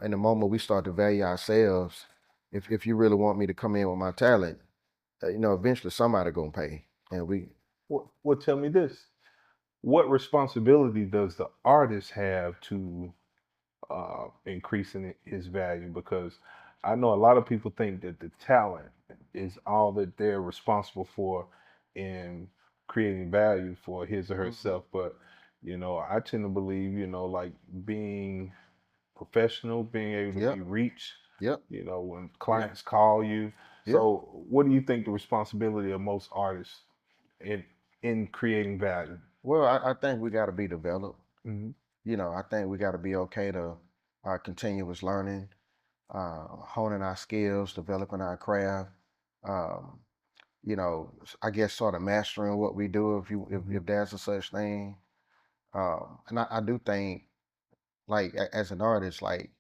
Speaker 3: in the moment we start to value ourselves, if you really want me to come in with my talent, eventually somebody gonna pay, and we
Speaker 2: Well, tell me this. What responsibility does the artist have to increasing his value? Because I know a lot of people think that the talent is all that they're responsible for in creating value for his or
Speaker 3: Mhm.
Speaker 2: herself. But, I tend to believe, like being professional, being able to be
Speaker 3: Yep,
Speaker 2: reached,
Speaker 3: yep,
Speaker 2: when
Speaker 3: yep,
Speaker 2: clients call you.
Speaker 3: yep.
Speaker 2: So, what do you think the responsibility of most artists in creating value?
Speaker 3: Well, I think we got to be developed.
Speaker 2: Hmm.
Speaker 3: I think we got to be okay to continuous learning, honing our skills, developing our craft. Um, I guess sort of mastering what we do, if you
Speaker 2: Hmm.
Speaker 3: if there's a such thing. And I do think, like as an artist, like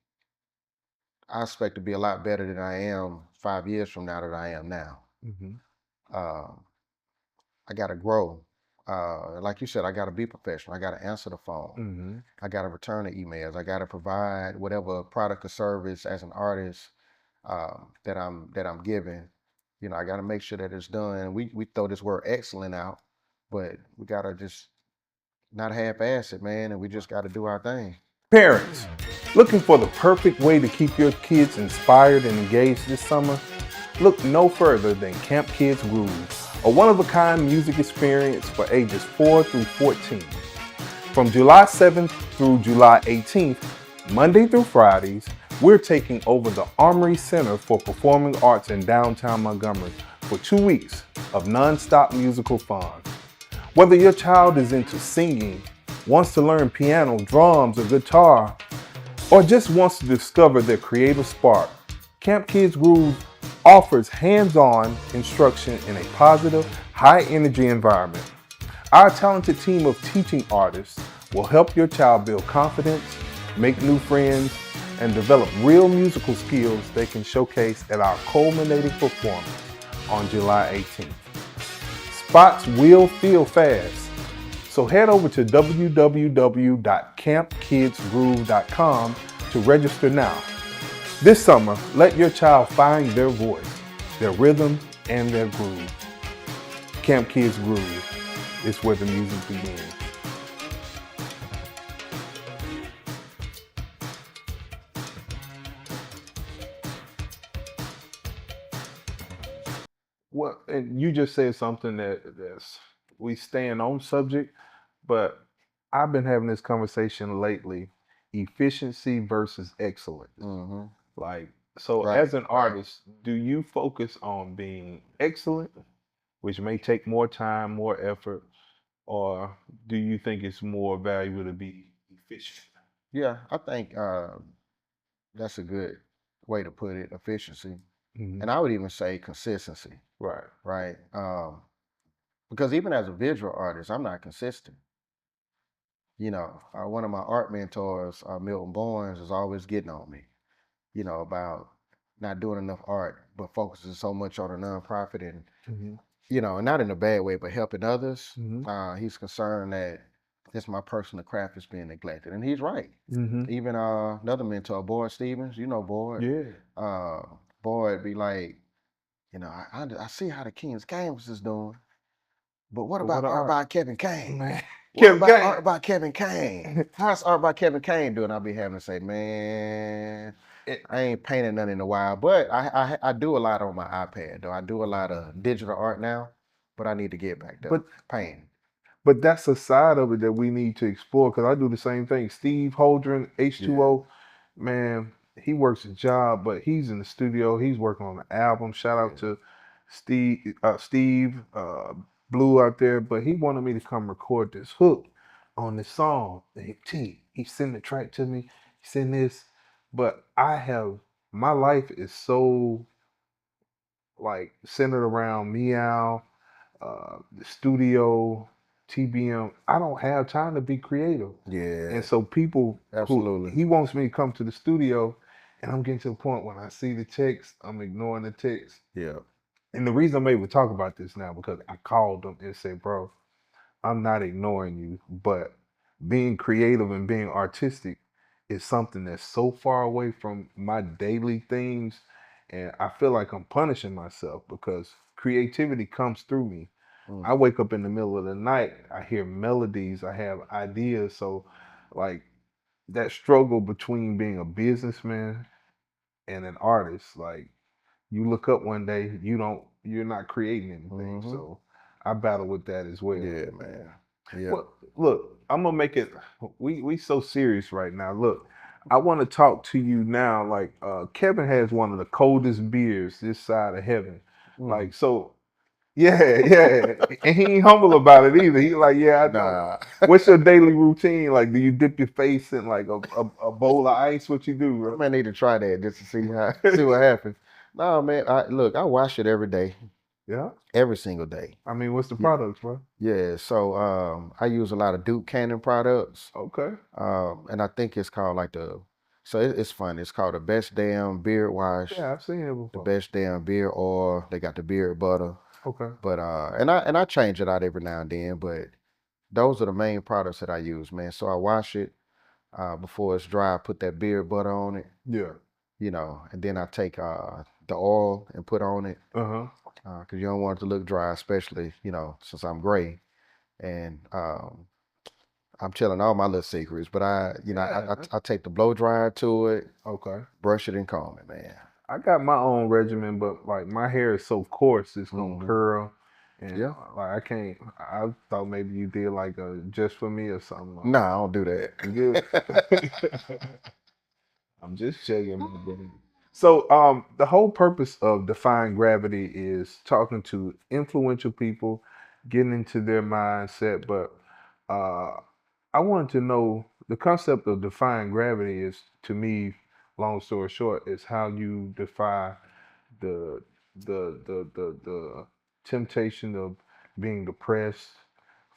Speaker 3: I expect to be a lot better than I am 5 years from now that I am now.
Speaker 2: Hmm.
Speaker 3: Um, I got to grow. Like you said, I got to be professional. I got to answer the phone.
Speaker 2: Hmm.
Speaker 3: I got to return the emails. I got to provide whatever product or service as an artist that I'm giving. I got to make sure that it's done. We throw this word excellent out, but we got to just not half-ass it, man, and we just got to do our thing.
Speaker 2: Parents, looking for the perfect way to keep your kids inspired and engaged this summer? Look no further than Camp Kids Groove, a one-of-a-kind music experience for ages 4 through 14. From July 7th through July 18th, Monday through Fridays, we're taking over the Armory Center for Performing Arts in downtown Montgomery for 2 weeks of non-stop musical fun. Whether your child is into singing, wants to learn piano, drums, or guitar, or just wants to discover their creative spark, Camp Kids Groove offers hands-on instruction in a positive, high-energy environment. Our talented team of teaching artists will help your child build confidence, make new friends, and develop real musical skills they can showcase at our culminating performance on July 18th. Spots will fill fast, so head over to www.campkidsgroove.com to register now. This summer, let your child find their voice, their rhythm, and their groove. Camp Kids Groove is where the music begins. Well, and you just said something that's we staying on subject, but I've been having this conversation lately: efficiency versus excellence.
Speaker 3: Hmm.
Speaker 2: Like, so
Speaker 3: Right.
Speaker 2: as an artist, do you focus on being excellent, which may take more time, more effort, or do you think it's more valuable to be efficient?
Speaker 3: Yeah, I think that's a good way to put it, efficiency.
Speaker 2: Hmm.
Speaker 3: And I would even say consistency,
Speaker 2: Right.
Speaker 3: right? Because even as a visual artist, I'm not consistent. One of my art mentors, Milton Barnes, is always getting on me. about not doing enough art, but focusing so much on a nonprofit and,
Speaker 2: Mm-hmm.
Speaker 3: and not in a bad way, but helping others.
Speaker 2: Mm-hmm.
Speaker 3: He's concerned that just my personal craft is being neglected. And he's right.
Speaker 2: Mm-hmm.
Speaker 3: Even another mentor, Boyd Stevens, Boyd.
Speaker 2: Yeah.
Speaker 3: Uh, Boyd be like, I see how the King's Canvas is doing, but what
Speaker 2: But
Speaker 3: about
Speaker 2: what
Speaker 3: art
Speaker 2: art?
Speaker 3: by Kevin Kane?
Speaker 2: Man.
Speaker 3: What
Speaker 2: Kevin
Speaker 3: about
Speaker 2: Gaines.
Speaker 3: art by Kevin Kane? How's art by Kevin Kane doing? I'll be having to say, man,
Speaker 2: It-
Speaker 3: I ain't painted none in a while, but I do a lot on my iPad though. I do a lot of digital art now, but I need to get back to
Speaker 2: But
Speaker 3: painting.
Speaker 2: but that's a side of it that we need to explore because I do the same thing. Steve Holdren,
Speaker 3: Yeah,
Speaker 2: H2O, man, he works a job, but he's in the studio. He's working on an album. Shout out
Speaker 3: yeah.
Speaker 2: to Steve Blue out there. But he wanted me to come record this hook on this song. And he sent the track to me. He sent this, but my life is so like centered around Meow, the studio, TBM. I don't have time to be creative. And
Speaker 3: Yeah,
Speaker 2: so people who
Speaker 3: absolutely.
Speaker 2: he wants me to come to the studio, and I'm getting to the point when I see the text, I'm ignoring the text.
Speaker 3: Yeah.
Speaker 2: And the reason I'm able to talk about this now because I called them and said, bro, I'm not ignoring you, but being creative and being artistic is something that's so far away from my daily things. And I feel like I'm punishing myself because creativity comes through me.
Speaker 3: Mm.
Speaker 2: I wake up in the middle of the night, I hear melodies, I have ideas. So, like, that struggle between being a businessman and an artist, like, you look up one day, you're not creating anything.
Speaker 3: Mm-hmm.
Speaker 2: So, I battle with that as well.
Speaker 3: Yeah, man. Yeah.
Speaker 2: Well, look, I'm gonna make it. We so serious right now. Look, I want to talk to you now. Like, Kevin has one of the coldest beers this side of heaven.
Speaker 3: Mm.
Speaker 2: Like, so yeah, yeah, and he ain't humble about it either. He like, yeah, I don't.
Speaker 3: Nah.
Speaker 2: What's your daily routine? Like, do you dip your face in like a bowl of ice? What you do,
Speaker 3: I
Speaker 2: bro?
Speaker 3: may need to try that just to see what happens. No, man. I wash it every day,
Speaker 2: Yeah.
Speaker 3: every single day.
Speaker 2: I mean, what's the
Speaker 3: Yeah,
Speaker 2: products, bro?
Speaker 3: yeah. So I use a lot of Duke Cannon products.
Speaker 2: Okay.
Speaker 3: And I think it's called like it's fun. It's called the Best Damn Beard Wash,
Speaker 2: Yeah, I've seen it
Speaker 3: the
Speaker 2: before.
Speaker 3: Best Damn Beard Oil. They got the beard butter,
Speaker 2: Okay.
Speaker 3: but and I change it out every now and then. But those are the main products that I use, man. So I wash it before it's dry. I put that beard butter on it,
Speaker 2: Yeah.
Speaker 3: and then I take the oil and put on it
Speaker 2: Uh huh.
Speaker 3: because you don't want it to look dry, especially since I'm gray and I'm telling all my little secrets, but
Speaker 2: Yeah.
Speaker 3: I take the blow dryer to it,
Speaker 2: Okay.
Speaker 3: brush it and comb it, man.
Speaker 2: I got my own regimen, but like my hair is so coarse, it's gonna
Speaker 3: Hmm.
Speaker 2: curl, and
Speaker 3: Yeah.
Speaker 2: like I can't. I thought maybe you did like a just for me or something. Like
Speaker 3: Nah, I don't do
Speaker 2: that. Good.
Speaker 3: that.
Speaker 2: I'm just checking my brain. So, the whole purpose of Defying Gravity is talking to influential people, getting into their mindset. But uh, I wanted to know the concept of defying gravity is, to me, long story short, is how you defy the the temptation of being depressed,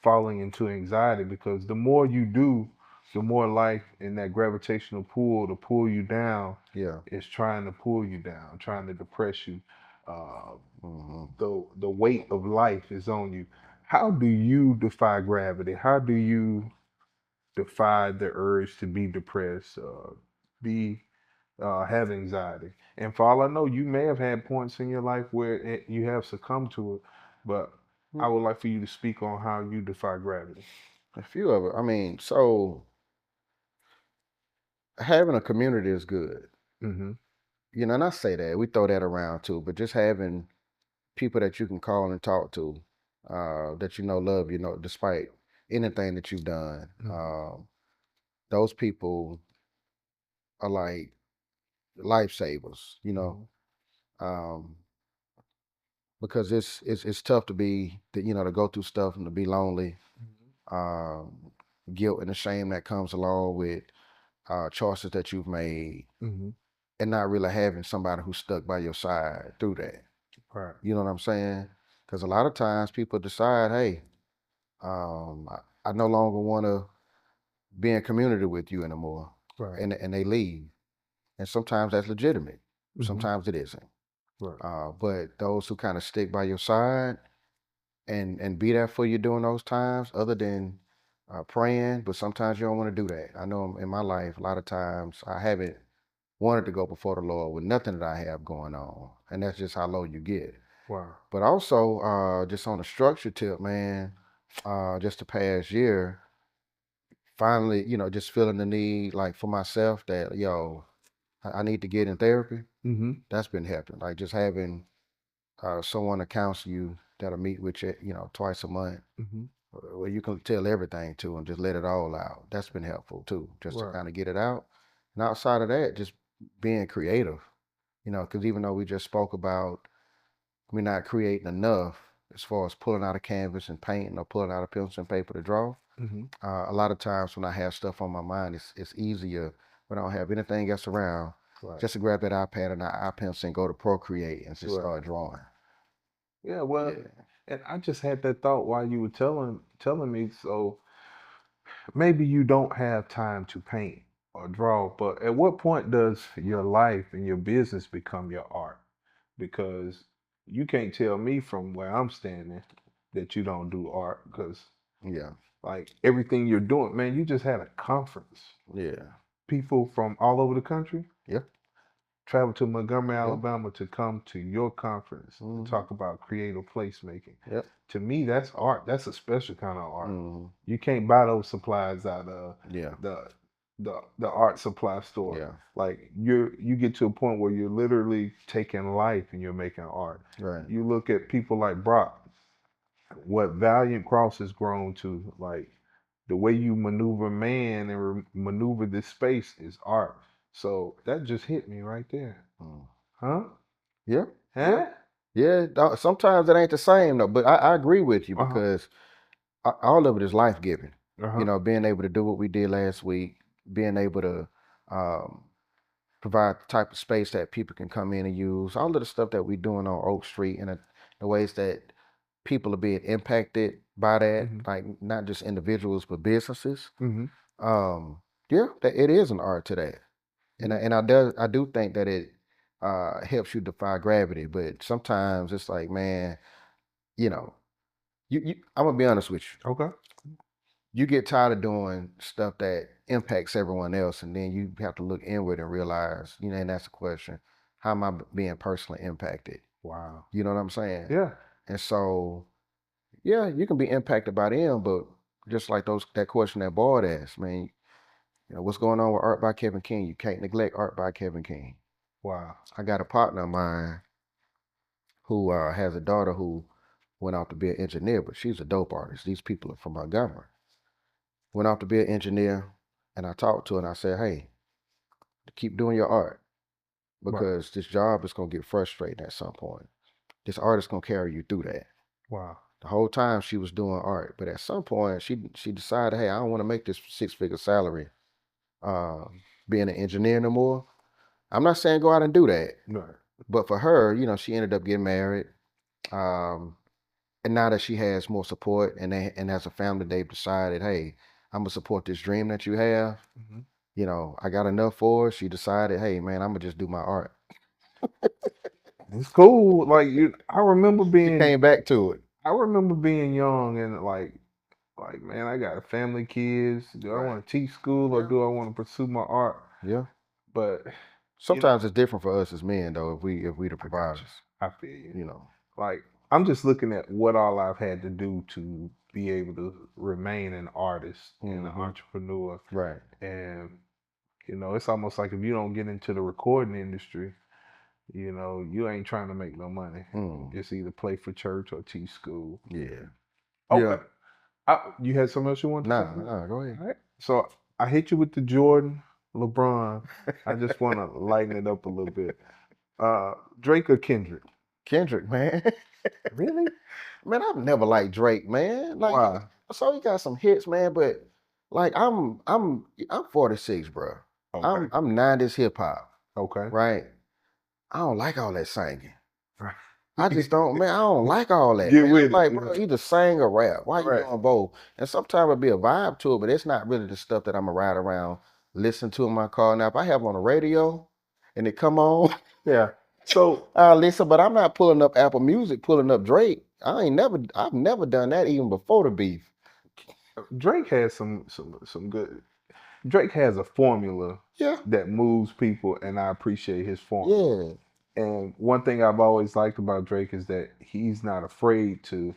Speaker 2: falling into anxiety. Because the more you do, the more life in that gravitational pull to pull you down
Speaker 3: Yeah.
Speaker 2: is trying to pull you down, trying to depress you. Uh,
Speaker 3: Hmm.
Speaker 2: the weight of life is on you. How do you defy gravity? How do you defy the urge to be depressed, be have anxiety? And for all I know, you may have had points in your life where you have succumbed to it, but I would like for you to speak on how you defy gravity.
Speaker 3: A few of it. I mean, so having a community is good.
Speaker 2: Mm-hmm.
Speaker 3: And I say that we throw that around too, but just having people that you can call and talk to, that love despite anything that you've done.
Speaker 2: Mm-hmm.
Speaker 3: Those people are like lifesavers.
Speaker 2: Mm-hmm.
Speaker 3: Um, because it's tough to be to go through stuff and to be lonely, um, guilt and the shame that comes along with choices that you've made,
Speaker 2: Mm-hmm.
Speaker 3: and not really having somebody who's stuck by your side through that.
Speaker 2: Right.
Speaker 3: You know what I'm saying? Because a lot of times people decide, hey, I no longer want to be in community with you anymore,
Speaker 2: Right.
Speaker 3: and they leave. And sometimes that's legitimate.
Speaker 2: Mhm.
Speaker 3: Sometimes it isn't.
Speaker 2: Right.
Speaker 3: But those who kind of stick by your side and be there for you during those times, other than praying, but sometimes you don't want to do that. I know in my life, a lot of times I haven't wanted to go before the Lord with nothing that I have going on. And that's just how low you get.
Speaker 2: Wow.
Speaker 3: But also, just on a structure tip, man, just the past year, finally, just feeling the need, like for myself, that, I need to get in therapy.
Speaker 2: Mm-hmm.
Speaker 3: That's been helping. Like just having someone to counsel you that'll meet with you, twice a month,
Speaker 2: Mm-hmm.
Speaker 3: where you can tell everything to and just let it all out. That's been helpful too, just to
Speaker 2: Right.
Speaker 3: kind of get it out. And outside of that, just being creative, because even though we just spoke about we're not creating enough as far as pulling out a canvas and painting or pulling out a pencil and paper to draw.
Speaker 2: Mm-hmm.
Speaker 3: A lot of times when I have stuff on my mind, it's easier when I don't have anything else around,
Speaker 2: Right.
Speaker 3: just to grab that iPad and an iPencil and go to Procreate and just
Speaker 2: Right.
Speaker 3: start drawing.
Speaker 2: Yeah, well,
Speaker 3: Yeah.
Speaker 2: and I just had that thought while you were telling me. So maybe you don't have time to paint or draw, but at what point does your life and your business become your art? Because you can't tell me from where I'm standing that you don't do art, because
Speaker 3: Yeah.
Speaker 2: like everything you're doing, man, you just had a conference.
Speaker 3: Yeah.
Speaker 2: People from all over the country
Speaker 3: Yeah.
Speaker 2: travel to Montgomery,
Speaker 3: Yeah.
Speaker 2: Alabama to come to your conference to
Speaker 3: Mhm.
Speaker 2: talk about creative placemaking.
Speaker 3: Yep.
Speaker 2: To me, that's art. That's a special kind of art.
Speaker 3: Mhm.
Speaker 2: You can't buy those supplies out of
Speaker 3: Yeah.
Speaker 2: the art supply store.
Speaker 3: Yeah.
Speaker 2: Like you get to a point where you're literally taking life and you're making art.
Speaker 3: Right.
Speaker 2: You look at people like Brock, what Valiant Cross has grown to, like the way you maneuver man and maneuver this space is art. So that just hit me right there.
Speaker 3: Mm.
Speaker 2: Huh?
Speaker 3: Yeah.
Speaker 2: Huh?
Speaker 3: Yeah. Sometimes it ain't the same though, but I agree with you
Speaker 2: Uh-huh.
Speaker 3: because all of it is life giving.
Speaker 2: Uh-huh.
Speaker 3: Being able to do what we did last week, being able to um, provide the type of space that people can come in and use, all of the stuff that we're doing on Oak Street and the ways that people are being impacted by that,
Speaker 2: Mm-hmm.
Speaker 3: like not just individuals, but businesses.
Speaker 2: Mm-hmm.
Speaker 3: Yeah, that it is an art to that. And
Speaker 2: Yeah.
Speaker 3: I do think that it helps you defy gravity, but sometimes it's like, man, you know, I'm gonna be honest with you.
Speaker 2: Okay.
Speaker 3: You get tired of doing stuff that impacts everyone else, and then you have to look inward and realize, and that's the question: how am I being personally impacted?
Speaker 2: Wow.
Speaker 3: You know what I'm saying?
Speaker 2: Yeah.
Speaker 3: And so, yeah, you can be impacted by them, but just like that question that Boyd asked, man, what's going on with Art by Kevin King? You can't neglect Art by Kevin King.
Speaker 2: Wow.
Speaker 3: I got a partner of mine who has a daughter who went off to be an engineer, but she's a dope artist. These people are from Montgomery. Went off to be an engineer, and I talked to her and I said, hey, keep doing your art
Speaker 2: Right.
Speaker 3: because this job is going to get frustrating at some point. This art is going to carry you through that.
Speaker 2: Wow.
Speaker 3: The whole time she was doing art, but at some point she decided, hey, I don't want to make this 6-figure salary being an engineer no more. I'm not saying go out and do that,
Speaker 2: Right.
Speaker 3: but for her, she ended up getting married. And now that she has more support and as a family, they've decided, hey, I'm gonna support this dream that you have.
Speaker 2: Mm-hmm.
Speaker 3: I got enough for her. She decided, hey man, I'm gonna just do my art.
Speaker 2: It's cool. Like
Speaker 3: She came back to it.
Speaker 2: I remember being young and like man, I got a family, kids. Do I
Speaker 3: Right.
Speaker 2: want to teach school or
Speaker 3: Yeah.
Speaker 2: do I want to pursue my art?
Speaker 3: Yeah.
Speaker 2: But
Speaker 3: Sometimes it's different for us as men though, if we the
Speaker 2: I got
Speaker 3: providers.
Speaker 2: you. I feel you.
Speaker 3: You know.
Speaker 2: Like I'm just looking at what all I've had to do to be able to remain an artist and an
Speaker 3: Mhm.
Speaker 2: entrepreneur.
Speaker 3: Right.
Speaker 2: And it's almost like if you don't get into the recording industry, you ain't trying to make no money.
Speaker 3: Mm.
Speaker 2: It's either play for church or teach school.
Speaker 3: Yeah.
Speaker 2: Okay. You had something else you wanted to say?
Speaker 3: Nah, go ahead.
Speaker 2: All right. So I hit you with the Jordan, LeBron. I just want to lighten it up a little bit. Drake or Kendrick?
Speaker 3: Kendrick, man.
Speaker 2: Really?
Speaker 3: Man, I've never liked Drake, man. Like,
Speaker 2: Why?
Speaker 3: so he got some hits, man, but like I'm 46, bro.
Speaker 2: Okay.
Speaker 3: I'm 90s hip hop,
Speaker 2: Okay.
Speaker 3: right? I don't like all that singing. I just don't, man. I don't like all that.
Speaker 2: Get
Speaker 3: Man.
Speaker 2: with
Speaker 3: I'm like,
Speaker 2: it.
Speaker 3: bro, either sing or rap. Why you
Speaker 2: Right.
Speaker 3: doing both? And sometimes it'll be a vibe to it, but it's not really the stuff that I'm gonna ride around, listen to in my car. Now, if I have on the radio, and it come on.
Speaker 2: Yeah. So
Speaker 3: Listen, but I'm not pulling up Apple Music, pulling up Drake. I've never done that even before the beef.
Speaker 2: Drake has some good. Drake has a formula
Speaker 3: Yeah,
Speaker 2: that moves people, and I appreciate his formula.
Speaker 3: yeah,
Speaker 2: And one thing I've always liked about Drake is that he's not afraid to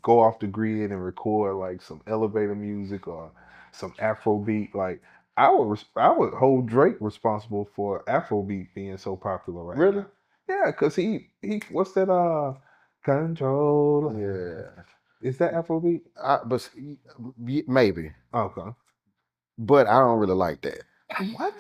Speaker 2: go off the grid and record like some elevator music or some Afrobeat. Like I would hold Drake responsible for Afrobeat being so popular right
Speaker 3: really?
Speaker 2: now. Yeah, cause he what's that control?
Speaker 3: Yeah.
Speaker 2: Is that Afrobeat?
Speaker 3: Maybe,
Speaker 2: Okay.
Speaker 3: but I don't really like that.
Speaker 2: What?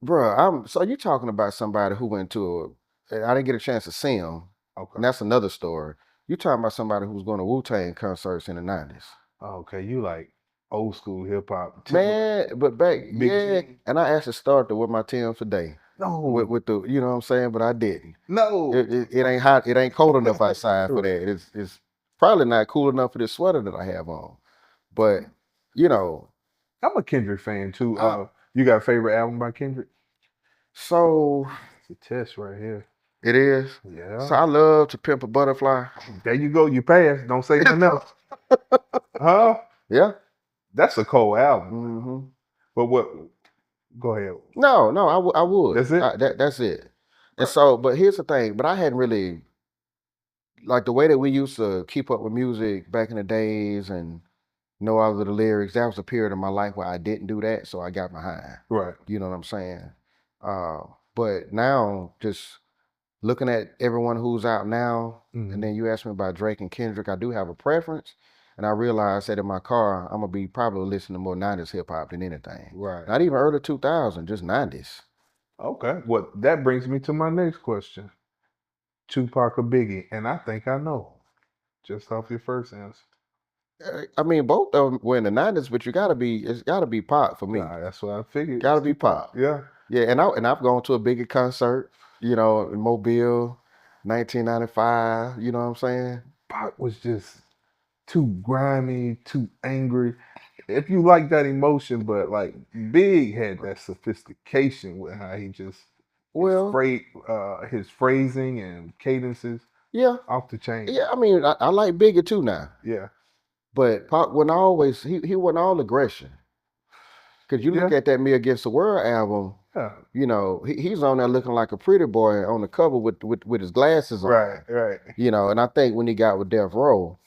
Speaker 3: Bruh, so you talking about somebody who went to I didn't get a chance to see him,
Speaker 2: Okay.
Speaker 3: and that's another story. You talking about somebody who's going to Wu-Tang concerts in the 90s.
Speaker 2: Okay, you like old school hip hop.
Speaker 3: Man, but back,
Speaker 2: Big
Speaker 3: yeah,
Speaker 2: G.
Speaker 3: and I actually started with my Tim today.
Speaker 2: No.
Speaker 3: With the, you know what I'm saying, but I didn't.
Speaker 2: No.
Speaker 3: It ain't hot, it ain't cold enough outside for
Speaker 2: Right.
Speaker 3: that. It's probably not cool enough for this sweater that I have on. But, you know,
Speaker 2: I'm a Kendrick fan too.
Speaker 3: I-
Speaker 2: You got a favorite album by Kendrick?
Speaker 3: so
Speaker 2: It's a test right here.
Speaker 3: it is.
Speaker 2: Yeah.
Speaker 3: So I love To Pimp a Butterfly.
Speaker 2: There you go. You passed. Don't say nothing else. Huh?
Speaker 3: Yeah.
Speaker 2: That's a cold album.
Speaker 3: hmm
Speaker 2: But what? Go ahead.
Speaker 3: No, I would.
Speaker 2: That's it?
Speaker 3: That's it. And so, but here's the thing. But I hadn't really like the way that we used to keep up with music back in the days and know all of the lyrics. That was a period of my life where I didn't do that, so I got behind.
Speaker 2: Right.
Speaker 3: You know what I'm saying? But now, just looking at everyone who's out now, and then you asked me about Drake and Kendrick, I do have a preference. And I realized that in my car, I'm gonna be probably listening to more 90s hip hop than anything.
Speaker 2: Right.
Speaker 3: Not even early 2000s, just 90s.
Speaker 2: Okay. Well, that brings me to my next question. Tupac or Biggie? And I think I know. Just off your first answer.
Speaker 3: I mean, both of them were in the 90s, but it's gotta be pop for me.
Speaker 2: That's what I figured.
Speaker 3: Gotta be pop.
Speaker 2: Yeah.
Speaker 3: Yeah, and I've gone to a Biggie concert, you know, in Mobile, 1995. You know what I'm saying?
Speaker 2: Pac was just too grimy, too angry. If you like that emotion, but like Big had that sophistication with how he just
Speaker 3: Well,
Speaker 2: his phrasing and cadences
Speaker 3: yeah,
Speaker 2: off the chain.
Speaker 3: yeah. I mean, I like Biggie too now,
Speaker 2: Yeah.
Speaker 3: but Pac wasn't always he wasn't all aggression. Cause you look
Speaker 2: Yeah.
Speaker 3: at that Me Against the World album,
Speaker 2: Yeah.
Speaker 3: you know, he's on there looking like a pretty boy on the cover with his glasses on.
Speaker 2: Right.
Speaker 3: You know, and I think when he got with Death Row,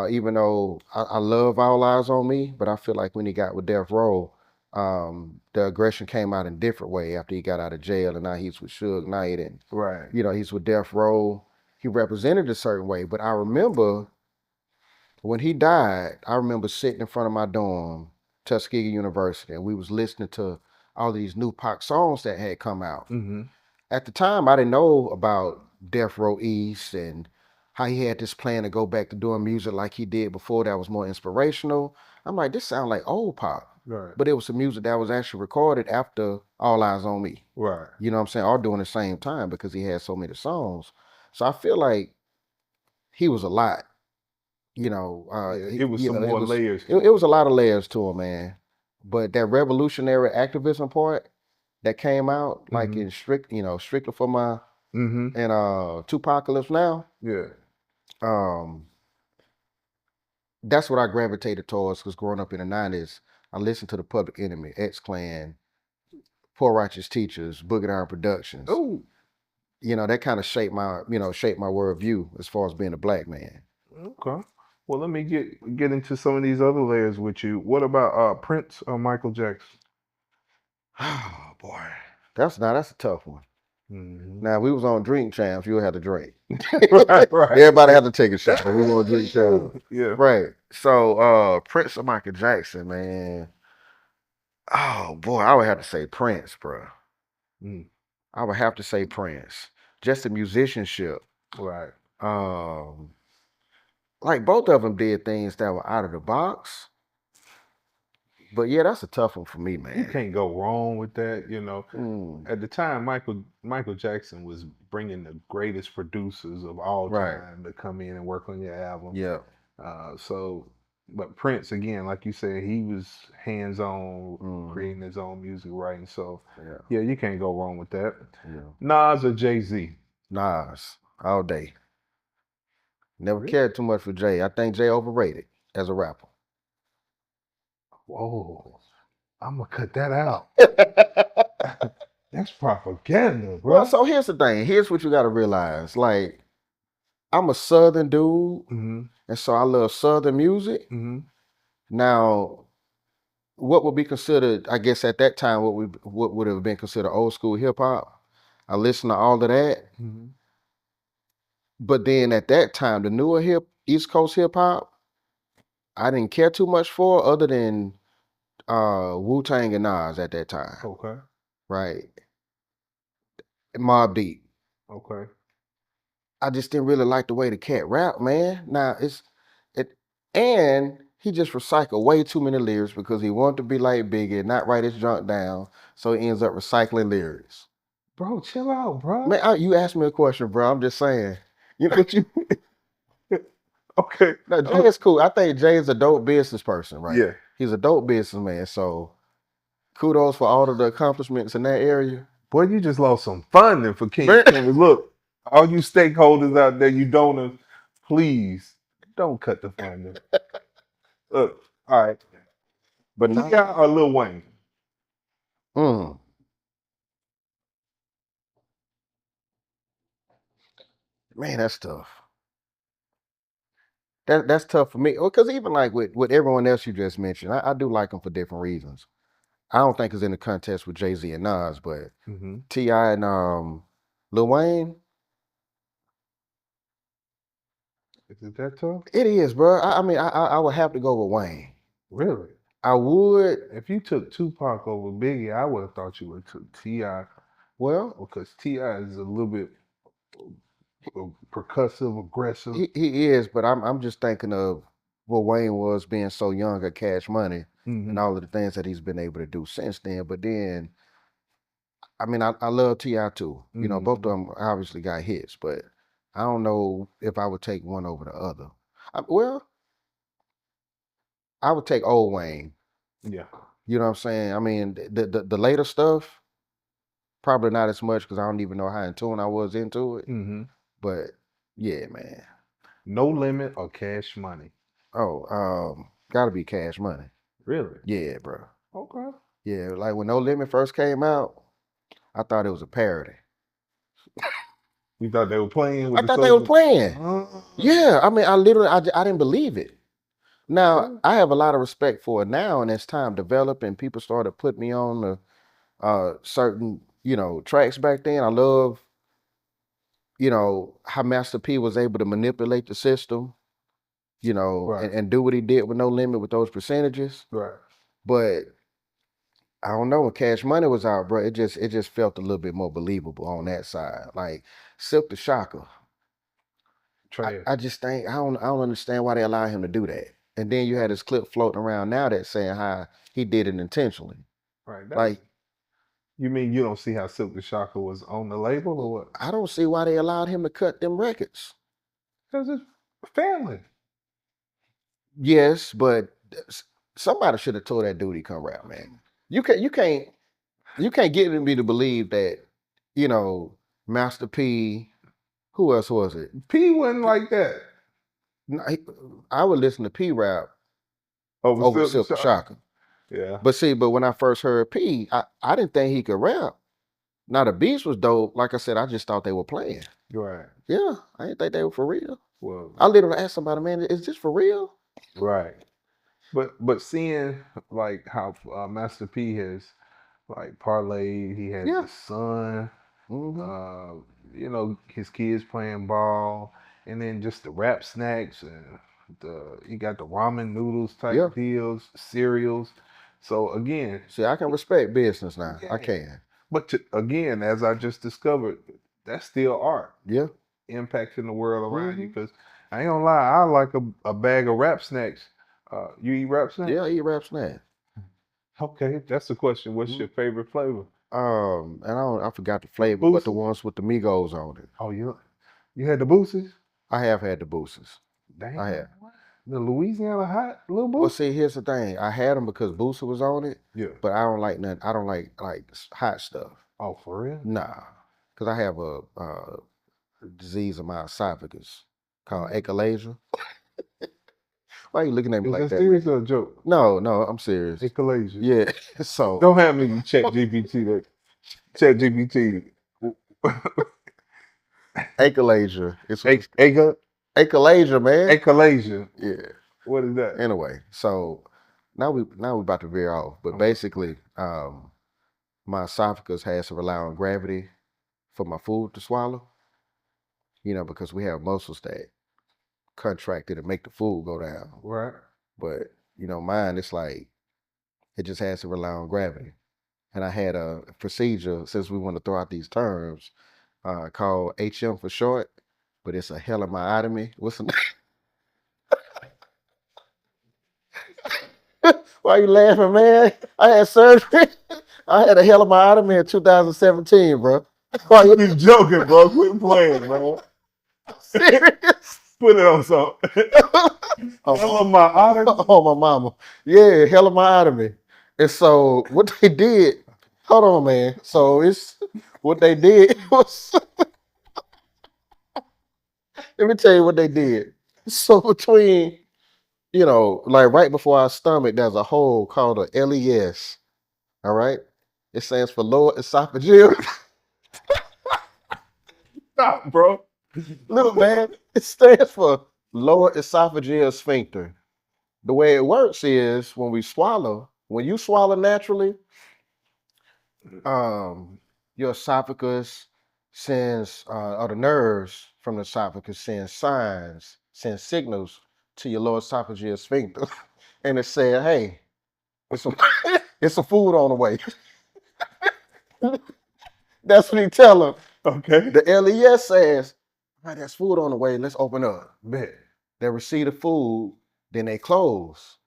Speaker 3: even though I love All Eyes on Me, but I feel like when he got with Death Row, the aggression came out in a different way after he got out of jail, and now he's with Suge Knight, and
Speaker 2: Right.
Speaker 3: you know he's with Death Row. He represented a certain way, but I remember when he died. I remember sitting in front of my dorm, Tuskegee University, and we was listening to all these new Pac songs that had come out.
Speaker 2: Mm-hmm.
Speaker 3: At the time, I didn't know about Death Row East and how he had this plan to go back to doing music like he did before that was more inspirational. I'm like, this sounds like old Pac.
Speaker 2: Right.
Speaker 3: But it was some music that was actually recorded after All Eyes on Me.
Speaker 2: Right.
Speaker 3: You know what I'm saying? All during the same time because he had so many songs. So I feel like he was a lot. You know,
Speaker 2: It was some more layers.
Speaker 3: It was a lot of layers to him, man. But that revolutionary activism part that came out, like in strictly for my
Speaker 2: Mm-hmm.
Speaker 3: and Tupacalypse Now,
Speaker 2: Yeah.
Speaker 3: that's what I gravitated towards because growing up in the 90s, I listened to the Public Enemy, X-Clan, Poor Righteous Teachers, Boogie Down Productions.
Speaker 2: Oh.
Speaker 3: You know, that kind of shaped my worldview as far as being a black man.
Speaker 2: Okay. Well, let me get into some of these other layers with you. What about Prince or Michael Jackson?
Speaker 3: Oh boy. That's a tough one.
Speaker 2: Mm-hmm.
Speaker 3: Now, if we was on Drink Champs, you would have to drink.
Speaker 2: Right.
Speaker 3: Everybody had to take a shot. We on Drink Champs.
Speaker 2: Yeah.
Speaker 3: Right. So Prince or Michael Jackson, man. Oh boy, I would have to say Prince, bro.
Speaker 2: Mm.
Speaker 3: I would have to say Prince. Just the musicianship.
Speaker 2: Right.
Speaker 3: Like both of them did things that were out of the box. But yeah, that's a tough one for me, man.
Speaker 2: You can't go wrong with that, you know.
Speaker 3: Mm.
Speaker 2: At the time, Michael Jackson was bringing the greatest producers of all
Speaker 3: Right.
Speaker 2: time to come in and work on your album.
Speaker 3: Yeah.
Speaker 2: So But Prince, again, like you said, he was hands on
Speaker 3: Mhm.
Speaker 2: creating his own music, writing. So
Speaker 3: Yeah,
Speaker 2: yeah, you can't go wrong with that.
Speaker 3: yeah.
Speaker 2: Nas or Jay-Z?
Speaker 3: Nas all day. Never
Speaker 2: Really?
Speaker 3: cared too much for Jay. I think Jay overrated as a rapper.
Speaker 2: Whoa, I'm gonna cut that out. That's propaganda, bro.
Speaker 3: Well, so here's the thing. Here's what you got to realize. Like, I'm a Southern dude,
Speaker 2: Mm-hmm.
Speaker 3: and so I love Southern music.
Speaker 2: Mm-hmm.
Speaker 3: Now, what would be considered, I guess, at that time, what would have been considered old school hip hop? I listened to all of that,
Speaker 2: Mm-hmm.
Speaker 3: but then at that time, the newer East Coast hip hop, I didn't care too much for, other than Wu-Tang and Nas at that time,
Speaker 2: Okay.
Speaker 3: right? Mobb Deep.
Speaker 2: Okay.
Speaker 3: I just didn't really like the way the cat rap, man. Now and he just recycled way too many lyrics because he wanted to be like Biggie and not write his junk down, so he ends up recycling lyrics.
Speaker 2: Bro, chill out, bro.
Speaker 3: Man, you asked me a question, bro. I'm just saying. You know,
Speaker 2: But you okay.
Speaker 3: no, Jay is cool. I think Jay is a dope business person, right?
Speaker 2: Yeah.
Speaker 3: He's a dope businessman. So kudos for all of the accomplishments in that area.
Speaker 2: Boy, you just lost some funding for King.
Speaker 3: Man.
Speaker 2: Look, all you stakeholders out there, you donors, please don't cut the funding. Look, all right.
Speaker 3: But
Speaker 2: T.I. or Lil Wayne?
Speaker 3: mm, man, that's tough. That's tough for me. Because even like with everyone else you just mentioned, I do like them for different reasons. I don't think it's in the contest with Jay-Z and Nas, but
Speaker 2: Mm-hmm.
Speaker 3: T.I. and Lil Wayne,
Speaker 2: Is it that tough?
Speaker 3: it is, bro. I mean, I would have to go with Wayne.
Speaker 2: Really?
Speaker 3: I would.
Speaker 2: If you took Tupac over Biggie, I would have thought you would have took T.I.
Speaker 3: Well,
Speaker 2: because T.I. is a little bit percussive, aggressive.
Speaker 3: he is, but I'm just thinking of what Wayne was being so young at Cash Money
Speaker 2: Mm-hmm.
Speaker 3: and all of the things that he's been able to do since then. But then, I mean, I love T.I. too. You know, both of them obviously got hits, but I don't know if I would take one over the other. Well, I would take old Wayne.
Speaker 2: Yeah.
Speaker 3: You know what I'm saying? I mean, the later stuff, probably not as much because I don't even know how in tune I was into it.
Speaker 2: Mm-hmm.
Speaker 3: But yeah, man.
Speaker 2: No Limit or Cash Money?
Speaker 3: Oh, gotta be Cash Money.
Speaker 2: Really?
Speaker 3: Yeah, bro.
Speaker 2: Okay.
Speaker 3: Yeah, like when No Limit first came out, I thought it was a parody.
Speaker 2: You thought they were playing with
Speaker 3: I
Speaker 2: the
Speaker 3: thought they were
Speaker 2: social-
Speaker 3: playing. Yeah, I mean, I didn't believe it. Now, I have a lot of respect for it now, and as time developed and people started putting me on the certain, tracks back then, I love, how Master P was able to manipulate the system,
Speaker 2: Right.
Speaker 3: and do what he did with No Limit with those percentages.
Speaker 2: Right.
Speaker 3: But I don't know, when Cash Money was out, bro, it just felt a little bit more believable on that side. Like Silk the Shocker.
Speaker 2: Trash.
Speaker 3: I just think I don't understand why they allow him to do that. And then you had this clip floating around now that's saying how he did it intentionally.
Speaker 2: Right.
Speaker 3: Like,
Speaker 2: you mean you don't see how Silk the Shocker was on the label or what?
Speaker 3: I don't see why they allowed him to cut them records.
Speaker 2: Because it's family.
Speaker 3: Yes, but somebody should have told that dude he come rap, man. You can't get me to believe that, Master P, who else was it?
Speaker 2: P wasn't like that.
Speaker 3: No, I would listen to P rap
Speaker 2: Over
Speaker 3: over
Speaker 2: Silk the
Speaker 3: Silk the Shocker.
Speaker 2: Yeah.
Speaker 3: But when I first heard P, I didn't think he could rap. Now the beats was dope. Like I said, I just thought they were playing.
Speaker 2: Right.
Speaker 3: Yeah, I didn't think they were for real.
Speaker 2: Well,
Speaker 3: I literally asked somebody, man, is this for real?
Speaker 2: right. But seeing like how Master P has like parlayed, he has
Speaker 3: Yeah.
Speaker 2: his son,
Speaker 3: Mhm.
Speaker 2: his kids playing ball, and then just the rap snacks and you got the ramen noodles type
Speaker 3: Yeah.
Speaker 2: deals, cereals. So again,
Speaker 3: See, I can respect business now. I
Speaker 2: Yeah.
Speaker 3: can.
Speaker 2: but again, as I just discovered, that's still art
Speaker 3: Yeah.
Speaker 2: impacting the world around you.
Speaker 3: Mhm.
Speaker 2: Because I ain't gonna lie, I like a bag of rap snacks. You eat rap snacks?
Speaker 3: Yeah, I eat rap snack.
Speaker 2: Okay, that's the question. What's your favorite flavor?
Speaker 3: And I forgot the flavor, but the
Speaker 2: Boosie?
Speaker 3: ones with the Migos on it.
Speaker 2: Oh, you had the boosters?
Speaker 3: I have had the boosters.
Speaker 2: Damn.
Speaker 3: I have.
Speaker 2: The Louisiana hot little
Speaker 3: Well,
Speaker 2: boost?
Speaker 3: see, here's the thing. I had them because Booster was on it,
Speaker 2: Yeah.
Speaker 3: but I don't like nothing. I don't like hot stuff.
Speaker 2: Oh, for real?
Speaker 3: Nah, because I have a disease of my esophagus called achalasia. Why are you looking at me
Speaker 2: Is
Speaker 3: like
Speaker 2: that
Speaker 3: that?
Speaker 2: serious or a joke?
Speaker 3: No, I'm serious.
Speaker 2: Achalasia.
Speaker 3: Yeah. So
Speaker 2: Don't have me check GPT. That check GPT.
Speaker 3: achalasia. It's
Speaker 2: Achalasia.
Speaker 3: achalasia, man.
Speaker 2: Achalasia.
Speaker 3: Yeah.
Speaker 2: What is that?
Speaker 3: Anyway, so now we about to veer off, but basically, my esophagus has to rely on gravity for my food to swallow. Because we have muscles that contracted and make the food go down.
Speaker 2: Right.
Speaker 3: But mine, it's like it just has to rely on gravity. And I had a procedure, since we want to throw out these terms, called HM for short, but it's a helimyotomy. What's the Why you laughing, man? I had surgery. I had a helimyotomy in 2017, bro. Why
Speaker 2: You joking, bro? Quit playing, bro.
Speaker 3: serious?
Speaker 2: Put it on something. On my honor.
Speaker 3: Oh, my mama. Yeah, helimyotomy. And so what they did, hold on, man. So it's what they did was, let me tell you what they did. So between, like right before our stomach, there's a hole called a LES. All right. It stands for lower esophageal.
Speaker 2: Stop, bro.
Speaker 3: Look, man, it stands for lower esophageal sphincter. The way it works is when you swallow naturally, your esophagus sends, or the nerves from the esophagus send signals to your lower esophageal sphincter. And it said, hey, it's some food on the way. That's what he tell them.
Speaker 2: Okay.
Speaker 3: The LES says, all right, there's food on the way. Let's open up.
Speaker 2: Bet.
Speaker 3: They receive the food, then they close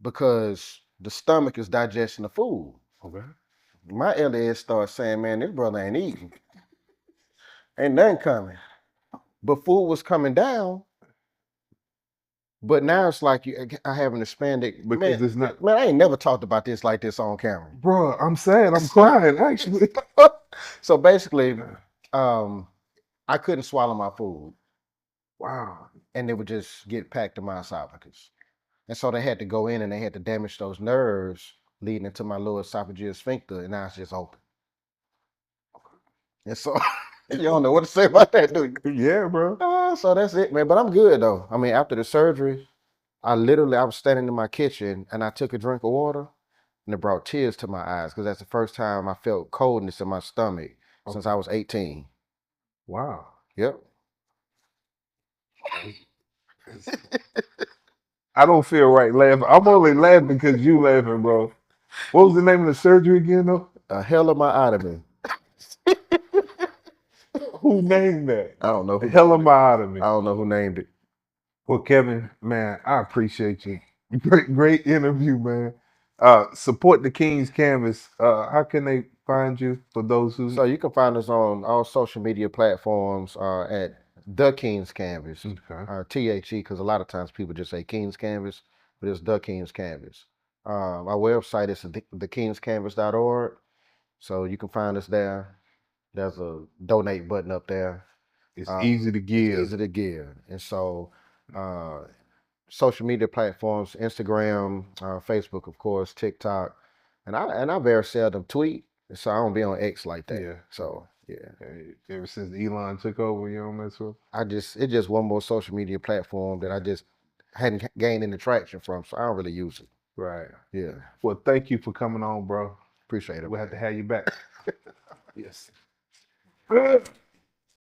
Speaker 3: because the stomach is digesting the food.
Speaker 2: Okay.
Speaker 3: My LES starts saying, man, this brother ain't eating. Ain't nothing coming. But food was coming down. But now it's like I have an expanded.
Speaker 2: Because it's not.
Speaker 3: Man, I ain't never talked about this like this on camera.
Speaker 2: Bro, I'm sad. I'm crying, actually.
Speaker 3: So basically, I couldn't swallow my food.
Speaker 2: Wow.
Speaker 3: And it would just get packed in my esophagus. And so they had to go in and they had to damage those nerves leading into my lower esophageal sphincter, and now it's just open. And so you don't know what to say about that, do you?
Speaker 2: Yeah, bro.
Speaker 3: So that's it, man. But I'm good though. I mean, after the surgery, I was standing in my kitchen and I took a drink of water and it brought tears to my eyes because that's the first time I felt coldness in my stomach since I was 18.
Speaker 2: Wow.
Speaker 3: Yep.
Speaker 2: I don't feel right laughing. I'm only laughing because you laughing, bro. What was the name of the surgery again, though?
Speaker 3: A helimyotomy.
Speaker 2: Who named that?
Speaker 3: I don't know.
Speaker 2: Helimyotomy.
Speaker 3: I don't know who named it.
Speaker 2: Well, Kevin, man, I appreciate you. Great interview, man. Support the King's Canvas. How can they find you for those who?
Speaker 3: So you can find us on all social media platforms at The King's Canvas.
Speaker 2: Okay.
Speaker 3: THE, because a lot of times people just say King's Canvas, but it's The King's Canvas. Our website is thekingscanvas.org. So you can find us there. There's a donate button up there.
Speaker 2: It's easy to give.
Speaker 3: Easy to give. And so social media platforms, Instagram, Facebook, of course, TikTok. And I very seldom tweet. So I don't be on X like that.
Speaker 2: Yeah.
Speaker 3: So yeah.
Speaker 2: Ever since Elon took over, you don't mess with?
Speaker 3: It's just one more social media platform that I just hadn't gained any traction from, so I don't really use it.
Speaker 2: Right.
Speaker 3: Yeah.
Speaker 2: Well, thank you for coming on, bro.
Speaker 3: Appreciate it.
Speaker 2: We'll have to have you back. Yes.